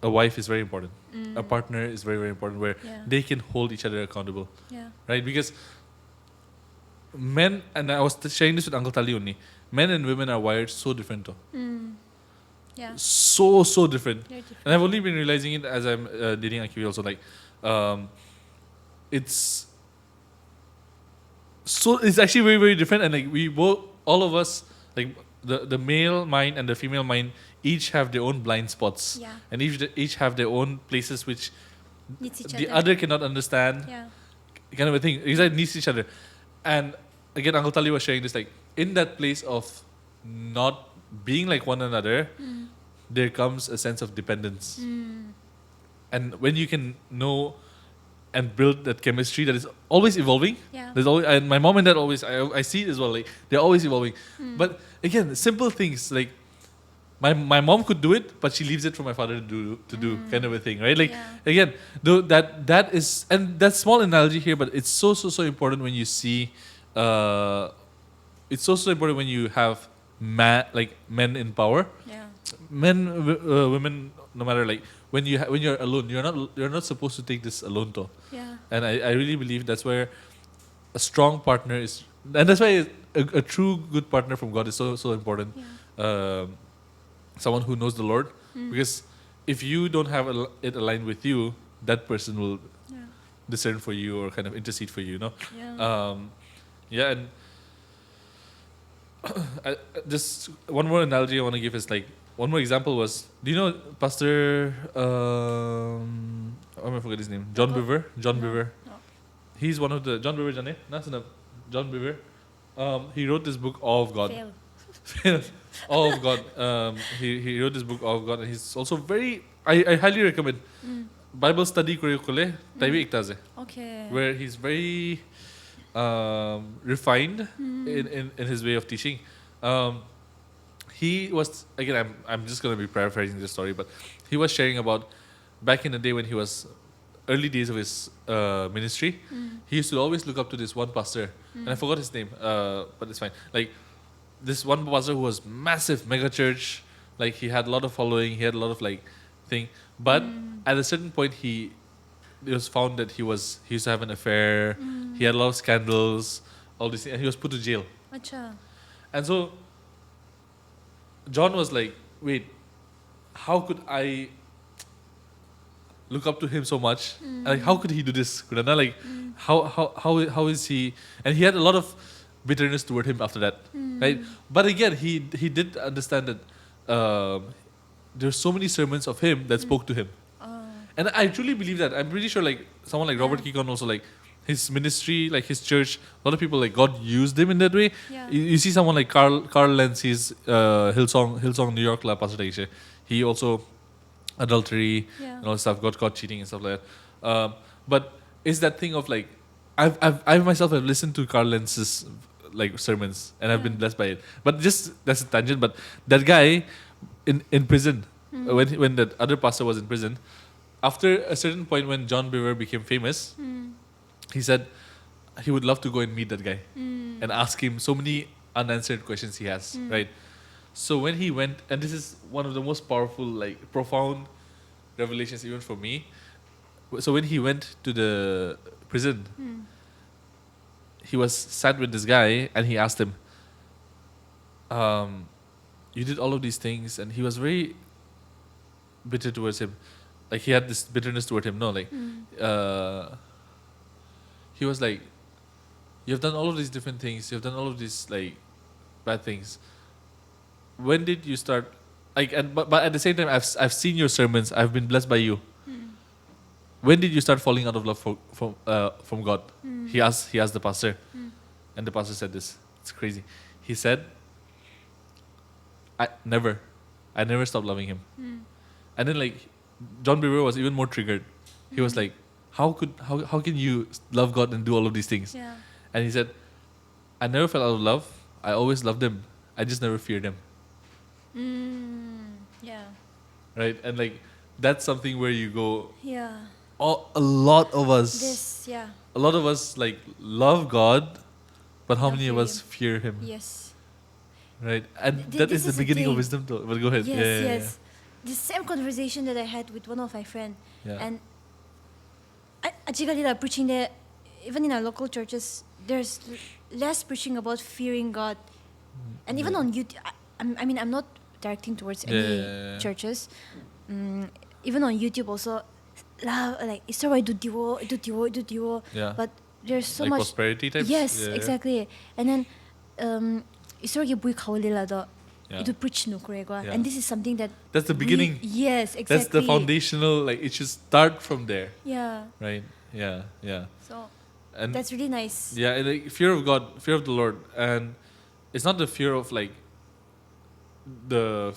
a wife is very important. A partner is very, very important, where Yeah. they can hold each other accountable, Yeah. right? Because men, and I was sharing this with Uncle Tali only, men and women are wired so different though. Yeah. So different. Very different. And I've only been realizing it as I'm dating Akivi also. Like, it's actually very, very different. And like we both, all of us, like the male mind and the female mind, each have their own blind spots. Yeah. And each have their own places which Needs each the other. other cannot understand. Yeah. Kind of a thing. Because it needs each other. And again, Uncle Tali was sharing this, like in that place of not being like one another, there comes a sense of dependence. And when you can know and build that chemistry that is always evolving, Yeah. there's always, and my mom and dad always, I see it as well, like they're always evolving. But again, simple things like my mom could do it, but she leaves it for my father to do kind of a thing, right? Like Yeah. again, though that is, and that small analogy here, but it's so important when you see, it's so important when you have men in power, Yeah. men, women, no matter, like when you're alone, you're not supposed to take this alone though. Yeah. And I really believe that's where a strong partner is, and that's why a true good partner from God is so important. Someone who knows the Lord, because if you don't have it aligned with you, that person will discern for you or kind of intercede for you, you know. Yeah. And just one more analogy I want to give is like, one more example was, do you know Pastor I forget his name, John Beaver? John Beaver. No. He's one of the John Beaver Jane? John Beaver. He wrote this book, Awe of God. Fail. Awe of God. He wrote this book, Awe of God, and he's also very, I highly recommend Bible study kore taibi ekta ase, Okay. where he's very refined in his way of teaching. He was, again, I'm just going to be paraphrasing this story, but he was sharing about back in the day when he was early days of his ministry, he used to always look up to this one pastor, and I forgot his name, but it's fine. Like this one pastor who was massive, mega church, like he had a lot of following, he had a lot of like thing, but at a certain point it was found that he used to have an affair, he had a lot of scandals, all this, and he was put to jail. Acha. And so John was like, wait, how could I look up to him so much? Like, how could he do this? Kurana? Like, how is he? And he had a lot of bitterness toward him after that, right? But again, he did understand that there's so many sermons of him that spoke to him. And I truly believe that. I'm pretty sure, like, someone like Robert Kikon also, like, his ministry, like his church, a lot of people, like, God used him in that way. Yeah. You see someone like Carl Lenz, he's Hillsong, New York, La Pastor Taisha. He also adultery and all stuff, got caught cheating and stuff like that. But it's that thing of like, I myself have listened to Carl Lenz's like sermons and I've been blessed by it. But just that's a tangent. But that guy in prison, when that other pastor was in prison, after a certain point when John Bevere became famous, he said he would love to go and meet that guy and ask him so many unanswered questions he has, right? So when he went, and this is one of the most powerful, like profound revelations even for me. So when he went to the prison, he was sat with this guy and he asked him, you did all of these things, and he was very bitter towards him. Like he had this bitterness toward him. No, like he was like, you have done all of these different things. You have done all of these like bad things. When did you start? Like, but at the same time, I've seen your sermons. I've been blessed by you. When did you start falling out of love from God? He asked the pastor, and the pastor said this. It's crazy. He said, I never stopped loving him. And then like John Bevere was even more triggered. He was like, how can you love God and do all of these things? Yeah. And he said, I never fell out of love. I always loved him. I just never feared him. Yeah. Right? And like that's something where you go, Yeah. a lot of us like love God, but how Not many of fear us him. fear him? Yes. Right? And that This is the is the beginning of thing. wisdom though. But go ahead. Yes, Yeah. yes. The same conversation that I had with one of my friends. Yeah. And actually, preaching there, even in our local churches, there's less preaching about fearing God. And even on YouTube, I mean, I'm not directing towards any churches. Even on YouTube also, like, istorwa do diwo. Yeah. But there's so like much prosperity types? Yes, Yeah. exactly. And then istorwa bui khawlila do. Yeah. It preach no korego. Yeah. And this is something that That's the beginning. yes, exactly. That's the foundational, like it should start from there. Yeah. Right? Yeah. So And that's really nice. yeah, and like fear of God, fear of the Lord. And it's not the fear of like the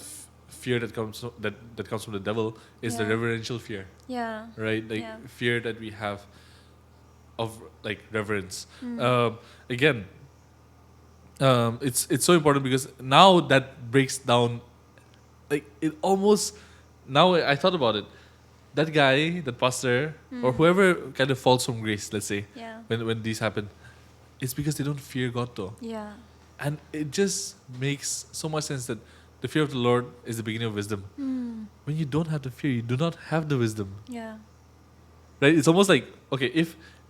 fear that comes that comes from the devil. It's the Yeah. reverential fear. Yeah. Right? Like Yeah. fear that we have of like reverence. Mm. Again, it's so important because now that breaks down, like it almost. Now I thought about it. That guy, that pastor, or whoever kind of falls from grace, let's say, Yeah. when these happen, it's because they don't fear God though. Yeah. And it just makes so much sense that the fear of the Lord is the beginning of wisdom. When you don't have the fear, you do not have the wisdom. Yeah. Right? It's almost like, okay,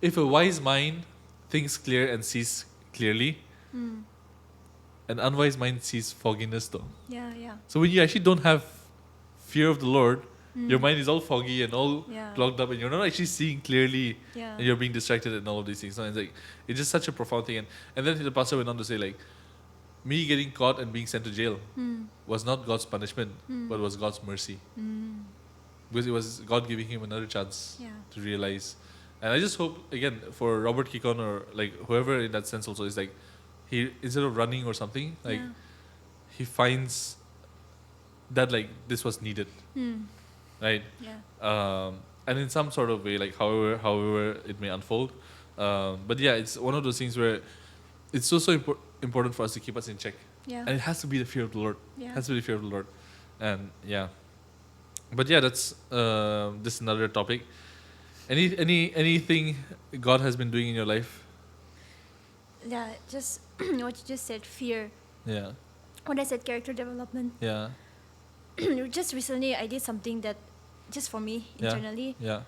if a wise mind thinks clear and sees clearly, an unwise mind sees fogginess though. Yeah. Yeah. So when you actually don't have fear of the Lord, your mind is all foggy and all Yeah. clogged up and you're not actually seeing clearly Yeah. and you're being distracted and all of these things. So it's like, it's just such a profound thing. And then the pastor went on to say like, me getting caught and being sent to jail was not God's punishment, but was God's mercy. Because it was God giving him another chance Yeah. to realize. And I just hope, again, for Robert Kikon or like whoever in that sense also, is like, he, instead of running or something, like, Yeah. he finds that like this was needed. Right? Yeah. And in some sort of way, like however it may unfold. But yeah, it's one of those things where it's so important for us to keep us in check. Yeah. And it has to be the fear of the Lord. Yeah. It has to be the fear of the Lord. And yeah. But yeah, that's just another topic. Anything God has been doing in your life? Yeah, just what you just said, fear. Yeah. When I said character development, Yeah. just recently I did something that, just for me Yeah. internally, Yeah.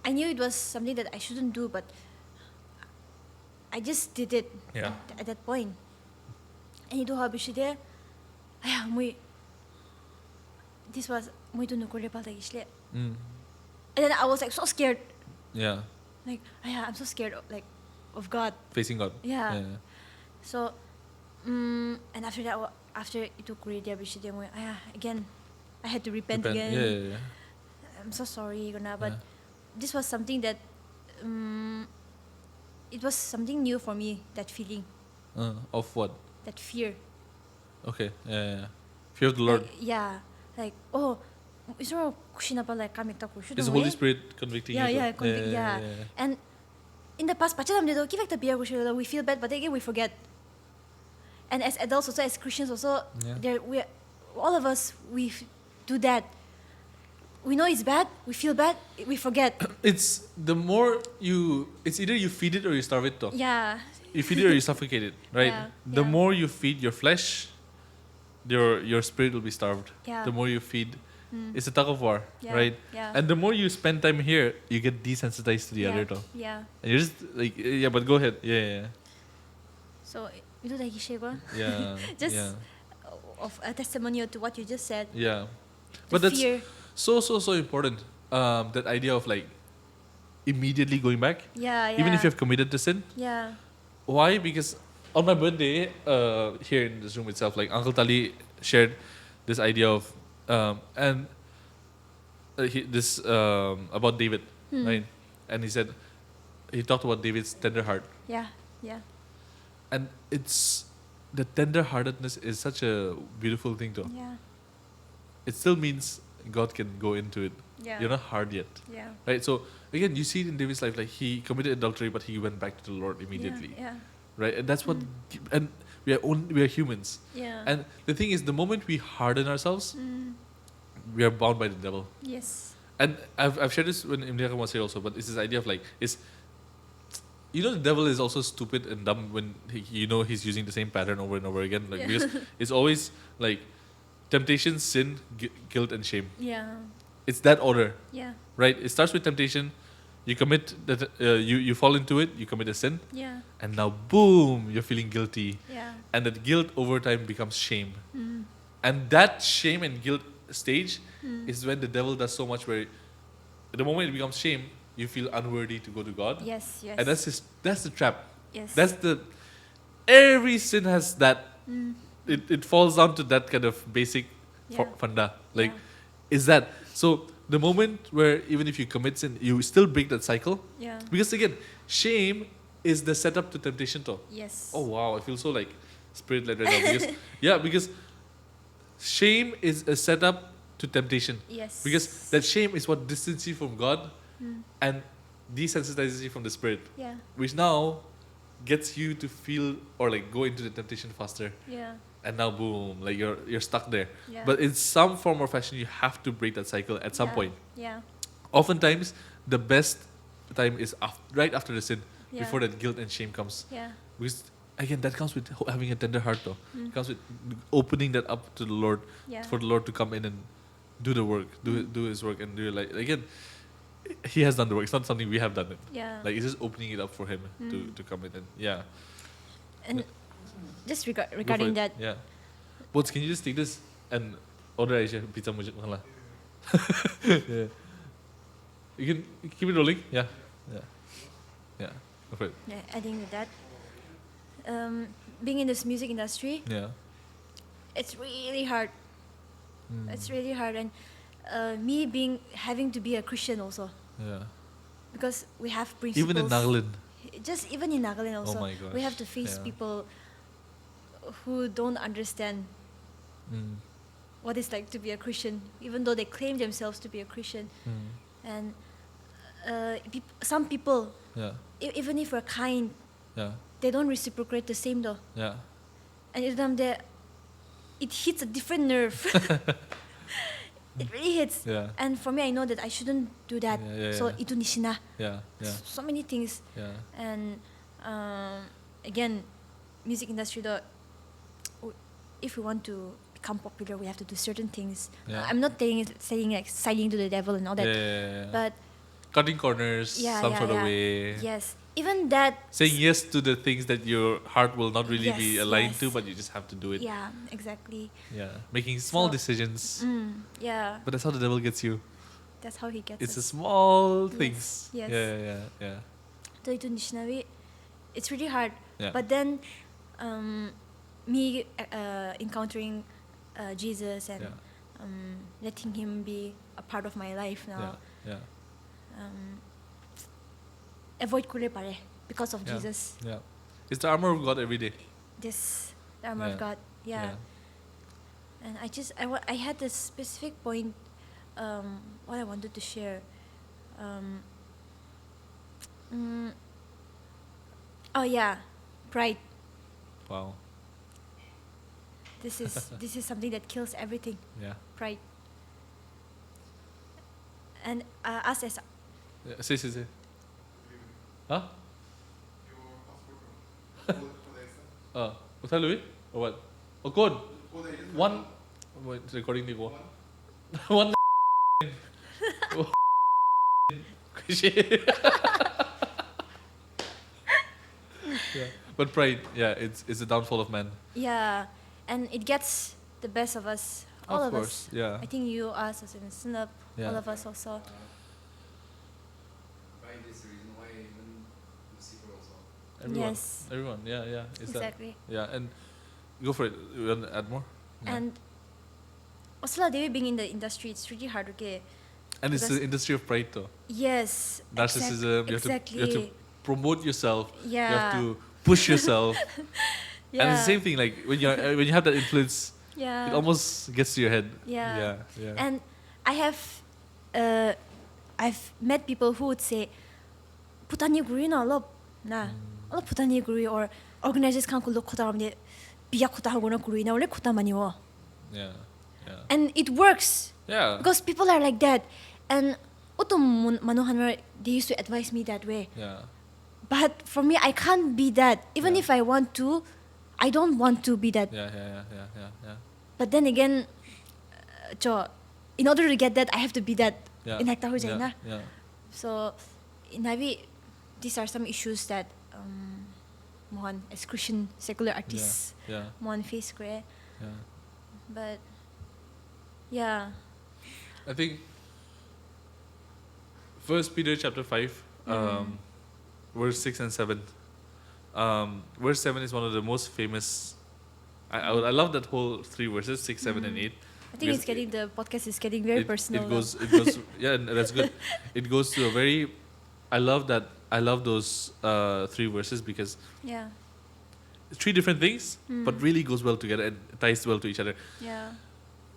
I knew it was something that I shouldn't do, but I just did it Yeah. at that point. And itu habis dia, ayah, this was mui tu nukur lepal lagi shle. Mm. And then I was like so scared, Yeah. like ayah, I'm so scared of God. Facing God. Yeah. Yeah. So, and after that, after itu kuri dia habis dia mui, ayah, again, I had to repent again. Yeah. I'm so sorry, guna, but Yeah. this was something that, it was something new for me. That feeling, Of what? that fear. Okay. Yeah. Fear of the Lord. Like oh, is there a kushina pa like kamik ta kushu? Is the Holy Spirit convicting you? Yeah. And in the past, pachalam dito, give the beer kushu, we feel bad, but then again we forget. And as adults also, as Christians also, all of us, do that. We know it's bad, we feel bad, we forget. It's the more it's either you feed it or you starve it though. Yeah. You feed it or you suffocate it, right? Yeah, The yeah. more you feed your flesh, your spirit will be starved. Yeah. The more you feed, it's a tug of war, Yeah, right? yeah. And the more you spend time here, you get desensitized to the other though. Yeah. And you're just like, yeah, but go ahead. Yeah. So, itu lagi share ko. Yeah. Just yeah. of a testimonial to what you just said. Yeah. The But that's fear. so important. That idea of like immediately going back, Yeah. even if you have committed to sin. Yeah. Why? Because on my birthday, here in this room itself, like Uncle Tali shared this idea of and this about David, right? And he talked about David's tender heart, Yeah. Yeah. and it's the tender-heartedness is such a beautiful thing, though. Yeah. It still means God can go into it. Yeah. You're not hard yet, Yeah. right? So again, you see it in David's life, like he committed adultery, but he went back to the Lord immediately, Yeah. right? And that's what, and we are humans. Yeah. And the thing is, the moment we harden ourselves, we are bound by the devil. Yes. And I've shared this when Imriaka was here also, but it's this idea of like, the devil is also stupid and dumb when he's using the same pattern over and over again. Like because it's always like temptation, sin, guilt, and shame. Yeah. It's that order, Yeah. right? It starts with temptation. You commit that you fall into it. You commit a sin, Yeah. and now boom, you're feeling guilty. Yeah. And that guilt over time becomes shame. And that shame and guilt stage is when the devil does so much where the moment it becomes shame, you feel unworthy to go to God. Yes. Yes. And that's the trap. Yes. Every sin has that. It falls down to that kind of basic Yeah. funda. Like, Yeah. is that. So the moment where even if you commit sin, you still break that cycle. Yeah. Because again, shame is the setup to temptation too. Yes. Oh wow, I feel so like spirit-led right now. Because shame is a setup to temptation. Yes. Because that shame is what distances you from God and desensitizes you from the Spirit, Yeah. which now gets you to feel or like go into the temptation faster. Yeah. And now boom, like you're stuck there. Yeah. But in some form or fashion, you have to break that cycle at some Yeah. point. Yeah. Oftentimes, the best time is right after the sin, Yeah. before that guilt and shame comes. Yeah. Because again, that comes with having a tender heart, though. It comes with opening that up to the Lord, Yeah. for the Lord to come in and do the work, do His work, and do it. Like again, He has done the work. It's not something we have done it. Yeah. Like it's just opening it up for Him to come in and And just Go for regarding it. that, Yeah. Boats, can you just take this and order Aisha pizza mujib mahala? Yeah. You can keep it rolling. Yeah. Go for it. yeah, adding to that, being in this music industry, Yeah. it's really hard. It's really hard, and me having to be a Christian also, Yeah. because we have principles. Even in Nagaland. Just even in Nagaland also, my gosh, we have to face yeah. people who don't understand what it's like to be a Christian, even though they claim themselves to be a Christian. And some people, Yeah. even if we're kind, Yeah. they don't reciprocate the same though. Yeah. And it hits a different nerve. it really hits. Yeah. And for me, I know that I shouldn't do that. So itu nishina. Yeah. Yeah. So many things. Yeah. And again, music industry though, if we want to become popular, we have to do certain things. Yeah. I'm not saying like siding to the devil and all that. But cutting corners some sort of way. Yes. Even that. Saying yes to the things that your heart will not really be aligned to, but you just have to do it. Yeah, exactly. Yeah. Making small decisions. Yeah. But that's how the devil gets you. That's how he gets It's the us. small things. Yes. Yeah. So itu Nishinawi, it's really hard. Yeah. But then, me encountering Jesus and letting him be a part of my life now. Yeah. Avoid kule pare because of Jesus. Yeah. It's the armor of God every day. This the armor of God. Yeah. And I had this specific point, what I wanted to share. Oh yeah, pride. Wow. This is something that kills everything. Yeah. Pride. And us as Say. Huh? What's that, Louis? Or what? Oh, code. One. Wait, recording the go. One. Yeah. But pride, it's the downfall of man. yeah, and it gets the best of us. All of course, us. yeah. I think you, us, as in Sinap, all of us also. Pride is the reason why even Lucifer also. Everyone, yeah. It's Exactly. That. Yeah, and go for it. You want to add more? Yeah. And also, Devi being in the industry, it's really hard, okay? And it's because- the industry of pride, though. Yes. Narcissism. You have to promote yourself. Yeah. You have to push yourself. Yeah. And it's the same thing. Like when you have that influence, Yeah. it almost gets to your head. Yeah. Yeah. And I've met people who would say, "Putani guri na lo na, lo putani guri or organizers kan kulo kota ramde, biya kota hagona guri na ole kota mani wo." Yeah. And it works Yeah. because people are like that. And utum manohanwar, they used to advise me that way. Yeah. But for me, I can't be that. Even if I want to, I don't want to be that. Yeah. But then again, in order to get that, I have to be that. Yeah. Yeah. So, in Navi, these are some issues that Mohan, as Christian secular artists, Yeah. Mohan face kre. Yeah. But yeah, I think First Peter chapter 5, verse 6 and 7. Verse 7 is one of the most famous. I love that whole three verses, 6, 7, and 8. I think the podcast is getting very personal. It goes, yeah, that's good. It goes to a very, I love those three verses because yeah, three different things, but really goes well together and ties well to each other. yeah,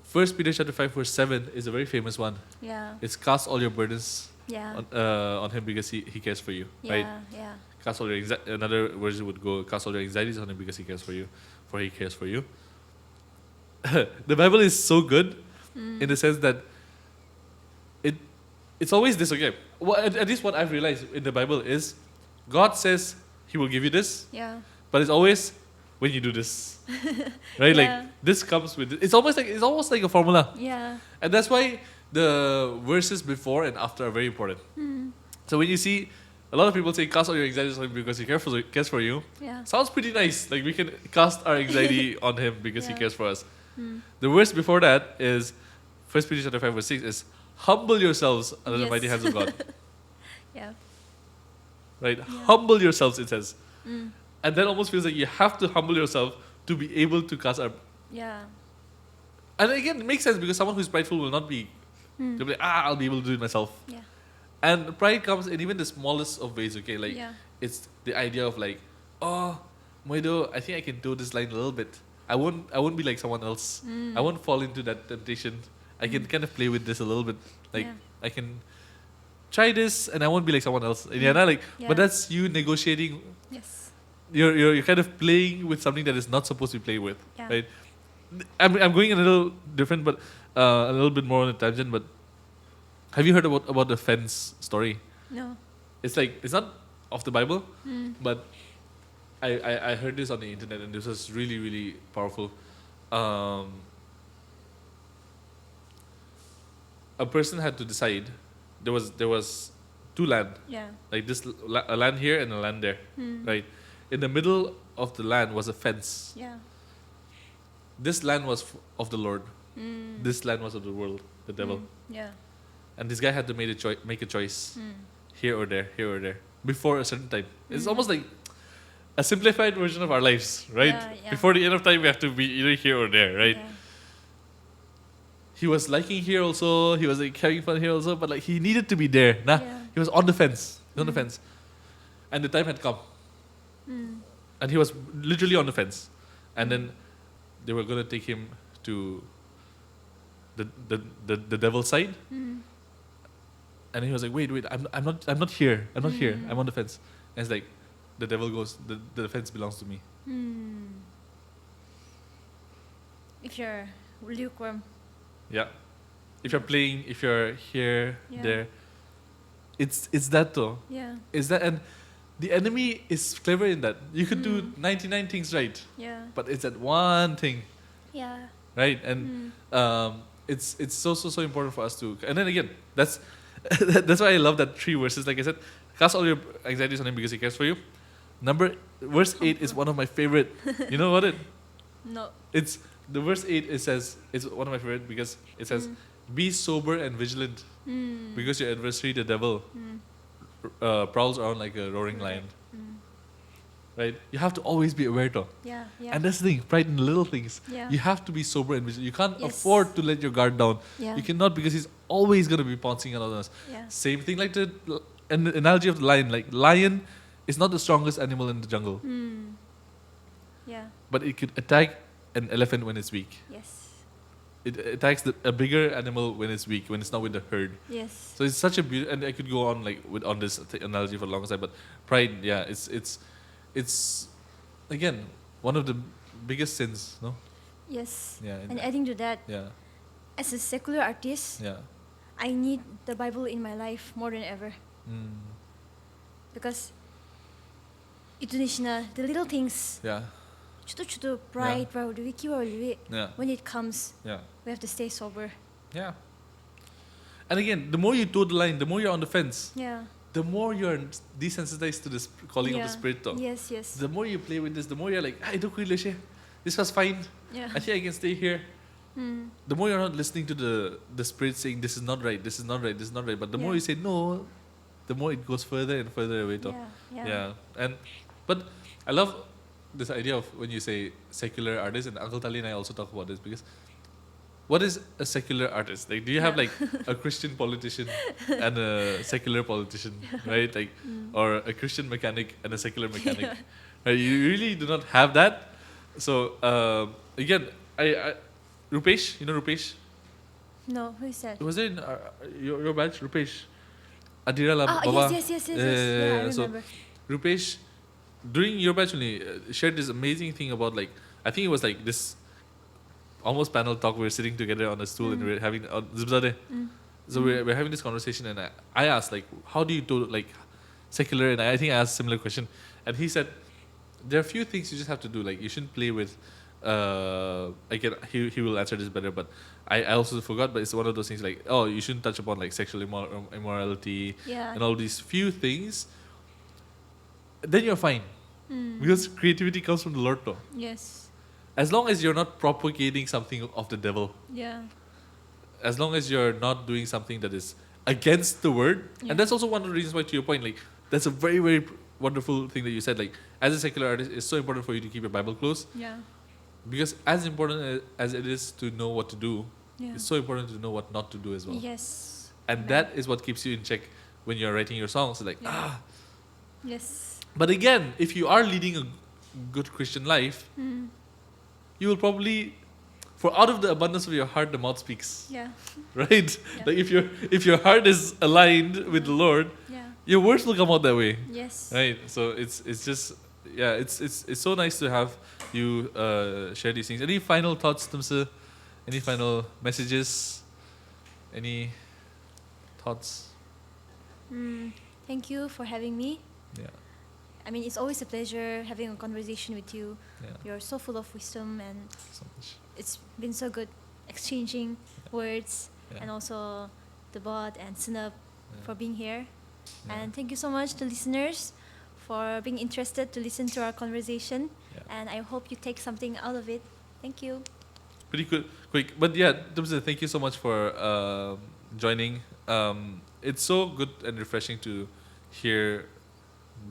First Peter chapter 5 verse 7 is a very famous one. yeah, It's cast all your burdens yeah, on him because he cares for you, right? yeah, Cast all your another version would go, cast all your anxieties on him because he cares for you, for he cares for you. The Bible is so good in the sense that it's always this, okay. Well, at least what I've realized in the Bible is God says he will give you this, yeah, but it's always when you do this. Right? Yeah. Like this comes with it's almost like a formula. yeah, And that's why the verses before and after are very important. So when you see a lot of people say cast all your anxieties on him because he cares for you, yeah, sounds pretty nice. Like we can cast our anxiety on him because he Yeah. cares for us. The verse before that is 1 Peter chapter 5 verse 6 is humble yourselves under the Yes. mighty hands of God. yeah, Right? Humble yourselves, it says. And that almost feels like you have to humble yourself to be able to cast our. yeah, And again, it makes sense because someone who's prideful will not be. They'll be like, I'll be able to do it myself. yeah, And pride comes in even the smallest of ways, okay? Like, Yeah. it's the idea of like, oh, Moido, I think I can do this line a little bit. I won't be like someone else. I won't fall into that temptation. I can kind of play with this a little bit. Like, Yeah. I can try this and I won't be like someone else. And yeah, like, Yeah. but that's you negotiating. yes, You're kind of playing with something that is not supposed to be played with, Yeah. right? I'm going a little different, but a little bit more on a tangent. But have you heard about the fence story? No. It's like it's not of the Bible, but I heard this on the internet, and this was really really powerful. A person had to decide. There was two land, Yeah. like a land here and a land there, right? In the middle of the land was a fence. Yeah. This land was of the Lord. This land was of the world, the devil. Yeah. And this guy had to make a choice, here or there, before a certain time. It's almost like a simplified version of our lives, right? Yeah. Before the end of time, we have to be either here or there, right? Yeah. He was liking here also. He was like having fun here also, but like he needed to be there. Nah, Yeah. he was on the fence. He was on the fence, and the time had come, and he was literally on the fence, and then they were gonna take him to the devil's side, and he was like, wait, I'm not here. I'm not here. I'm on the fence. And it's like, the devil goes, the fence belongs to me. If you're lukewarm. Yeah. If you're playing, if you're here, Yeah. there, it's that though. Yeah. Is that, and the enemy is clever in that. You could do 99 things right, Yeah. but it's that one thing, Yeah. right? And it's so important for us to. And then again, that's that's why I love that 3 verses. Like I said, cast all your anxieties on him because he cares for you. Verse 8 is one of my favorite. You know what it? No. It's the verse 8. It says it's one of my favorite because it says, "Be sober and vigilant, because your adversary, the devil, prowls around like a roaring lion." Right? You have to always be aware, though. Yeah. Yeah. And that's the thing, pride in the little things. Yeah. You have to be sober and vigilant. You can't Yes. afford to let your guard down. Yeah. You cannot, because he's always going to be pouncing on us. Yeah. Same thing like the analogy of the lion. Like, lion is not the strongest animal in the jungle, Yeah. but it could attack an elephant when it's weak. Yes. It attacks a bigger animal when it's weak, when it's not with the herd. Yes. So it's such a beautiful, and I could go on like on this analogy for a long time. But pride, yeah, it's again one of the biggest sins, no? Yes. Yeah. And adding to that, Yeah. as a secular artist, Yeah. I need the Bible in my life more than ever. Because itu the little things, Yeah. chutu pride, Yeah. when it comes, Yeah. we have to stay sober. Yeah. And again, the more you toe the line, the more you're on the fence, Yeah. the more you're desensitized to this calling of the Spirit, though. Yes, yes. The more you play with this, the more you're like, I don't really share. This was fine. Yeah. I think I can stay here. The more you're not listening to the Spirit saying, this is not right, this is not right, this is not right. But the more Yeah. you say no, the more it goes further and further away, though. Yeah. But I love this idea of when you say secular artist, and Uncle Tali and I also talk about this, because what is a secular artist? Like, do you have like a Christian politician and a secular politician, right? Like, or a Christian mechanic and a secular mechanic, right? You really do not have that. So again, I Rupesh, you know Rupesh? No, who is that? Was it in your batch, Rupesh? Adira Lam, Ah, Baba. yes. Yeah, I So remember. Rupesh, during your batch only, shared this amazing thing about, like, I think it was like this almost panel talk. We were sitting together on a stool and we were having so we're having this conversation, and I asked, like, how do you do like secular? And I think I asked a similar question, and he said there are a few things you just have to do. Like, you shouldn't play with. He will answer this better, but I also forgot. But it's one of those things like, oh, you shouldn't touch upon like sexual immorality and all these few things. Then you're fine, because creativity comes from the Lord, though. Yes. As long as you're not propagating something of the devil, Yeah. as long as you're not doing something that is against the word, Yeah. and that's also one of the reasons why, to your point, like, that's a very, very wonderful thing that you said. Like, as a secular artist, it's so important for you to keep your Bible close, Yeah. because as important as it is to know what to do, Yeah. it's so important to know what not to do as well. Yes. And Amen. that is what keeps you in check when you're writing your songs. Like, Yeah. Yes. But again, if you are leading a good Christian life, you will probably, for out of the abundance of your heart, the mouth speaks. Yeah. Right? Yeah. Like, if your heart is aligned with the Lord, Yeah. your words will come out that way. Yes. Right? So it's just, yeah, it's so nice to have you share these things. Any final thoughts, Temsu? Any final messages? Any thoughts? Thank you for having me. Yeah. I mean, it's always a pleasure having a conversation with you. Yeah. You're so full of wisdom, and So much. it's been so good exchanging words, Yeah. and also the bot and Sinab Yeah. for being here. Yeah. And thank you so much to listeners for being interested to listen to our conversation. Yeah. And I hope you take something out of it. Thank you. Pretty quick. But yeah, Temsu, thank you so much for joining. It's so good and refreshing to hear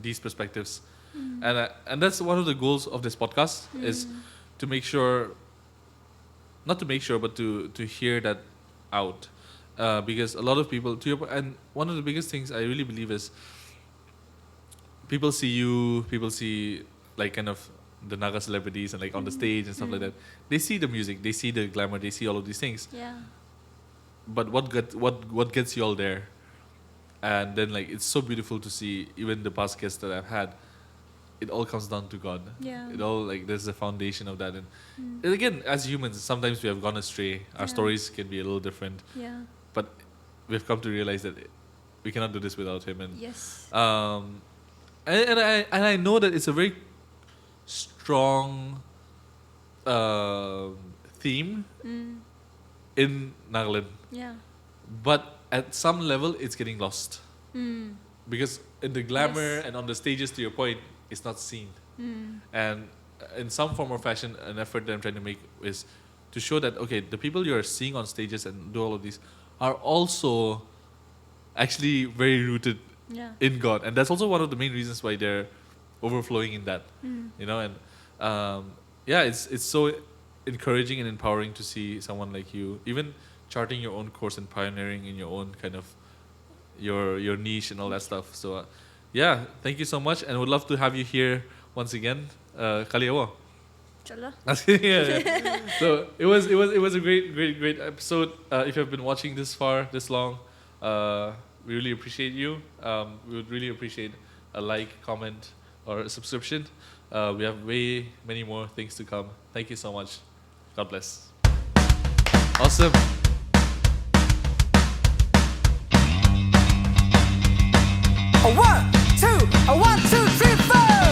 these perspectives, and that's one of the goals of this podcast is to make sure, not to make sure, but to hear that out, because a lot of people, to your point, and one of the biggest things I really believe is people see like kind of the Naga celebrities and like on the stage and stuff like that. They see the music, they see the glamour, they see all of these things. Yeah. But what gets you all there? And then like it's so beautiful to see even the past guests that I've had. It all comes down to God. Yeah. It all like there's the foundation of that, and again, as humans, sometimes we have gone astray. Our Yeah. stories can be a little different, Yeah. but we've come to realize that we cannot do this without Him. And Yes. I know that it's a very strong theme in Nagaland, Yeah. but at some level it's getting lost because in the glamour Yes. and on the stages, to your point, it's not seen. And in some form or fashion, an effort that I'm trying to make is to show that okay, the people you're seeing on stages and do all of these are also actually very rooted Yeah. in God, and that's also one of the main reasons why they're overflowing in that. You know, and yeah, it's so encouraging and empowering to see someone like you even charting your own course and pioneering in your own kind of your niche and all that stuff. So yeah, thank you so much, and would love to have you here once again. Kali awo. Inshallah. Yeah. So it was a great episode. If you've been watching this far, this long, we really appreciate you. We would really appreciate a like, comment, or a subscription. We have way many more things to come. Thank you so much. God bless. Awesome. A 1, 2, 3, 4.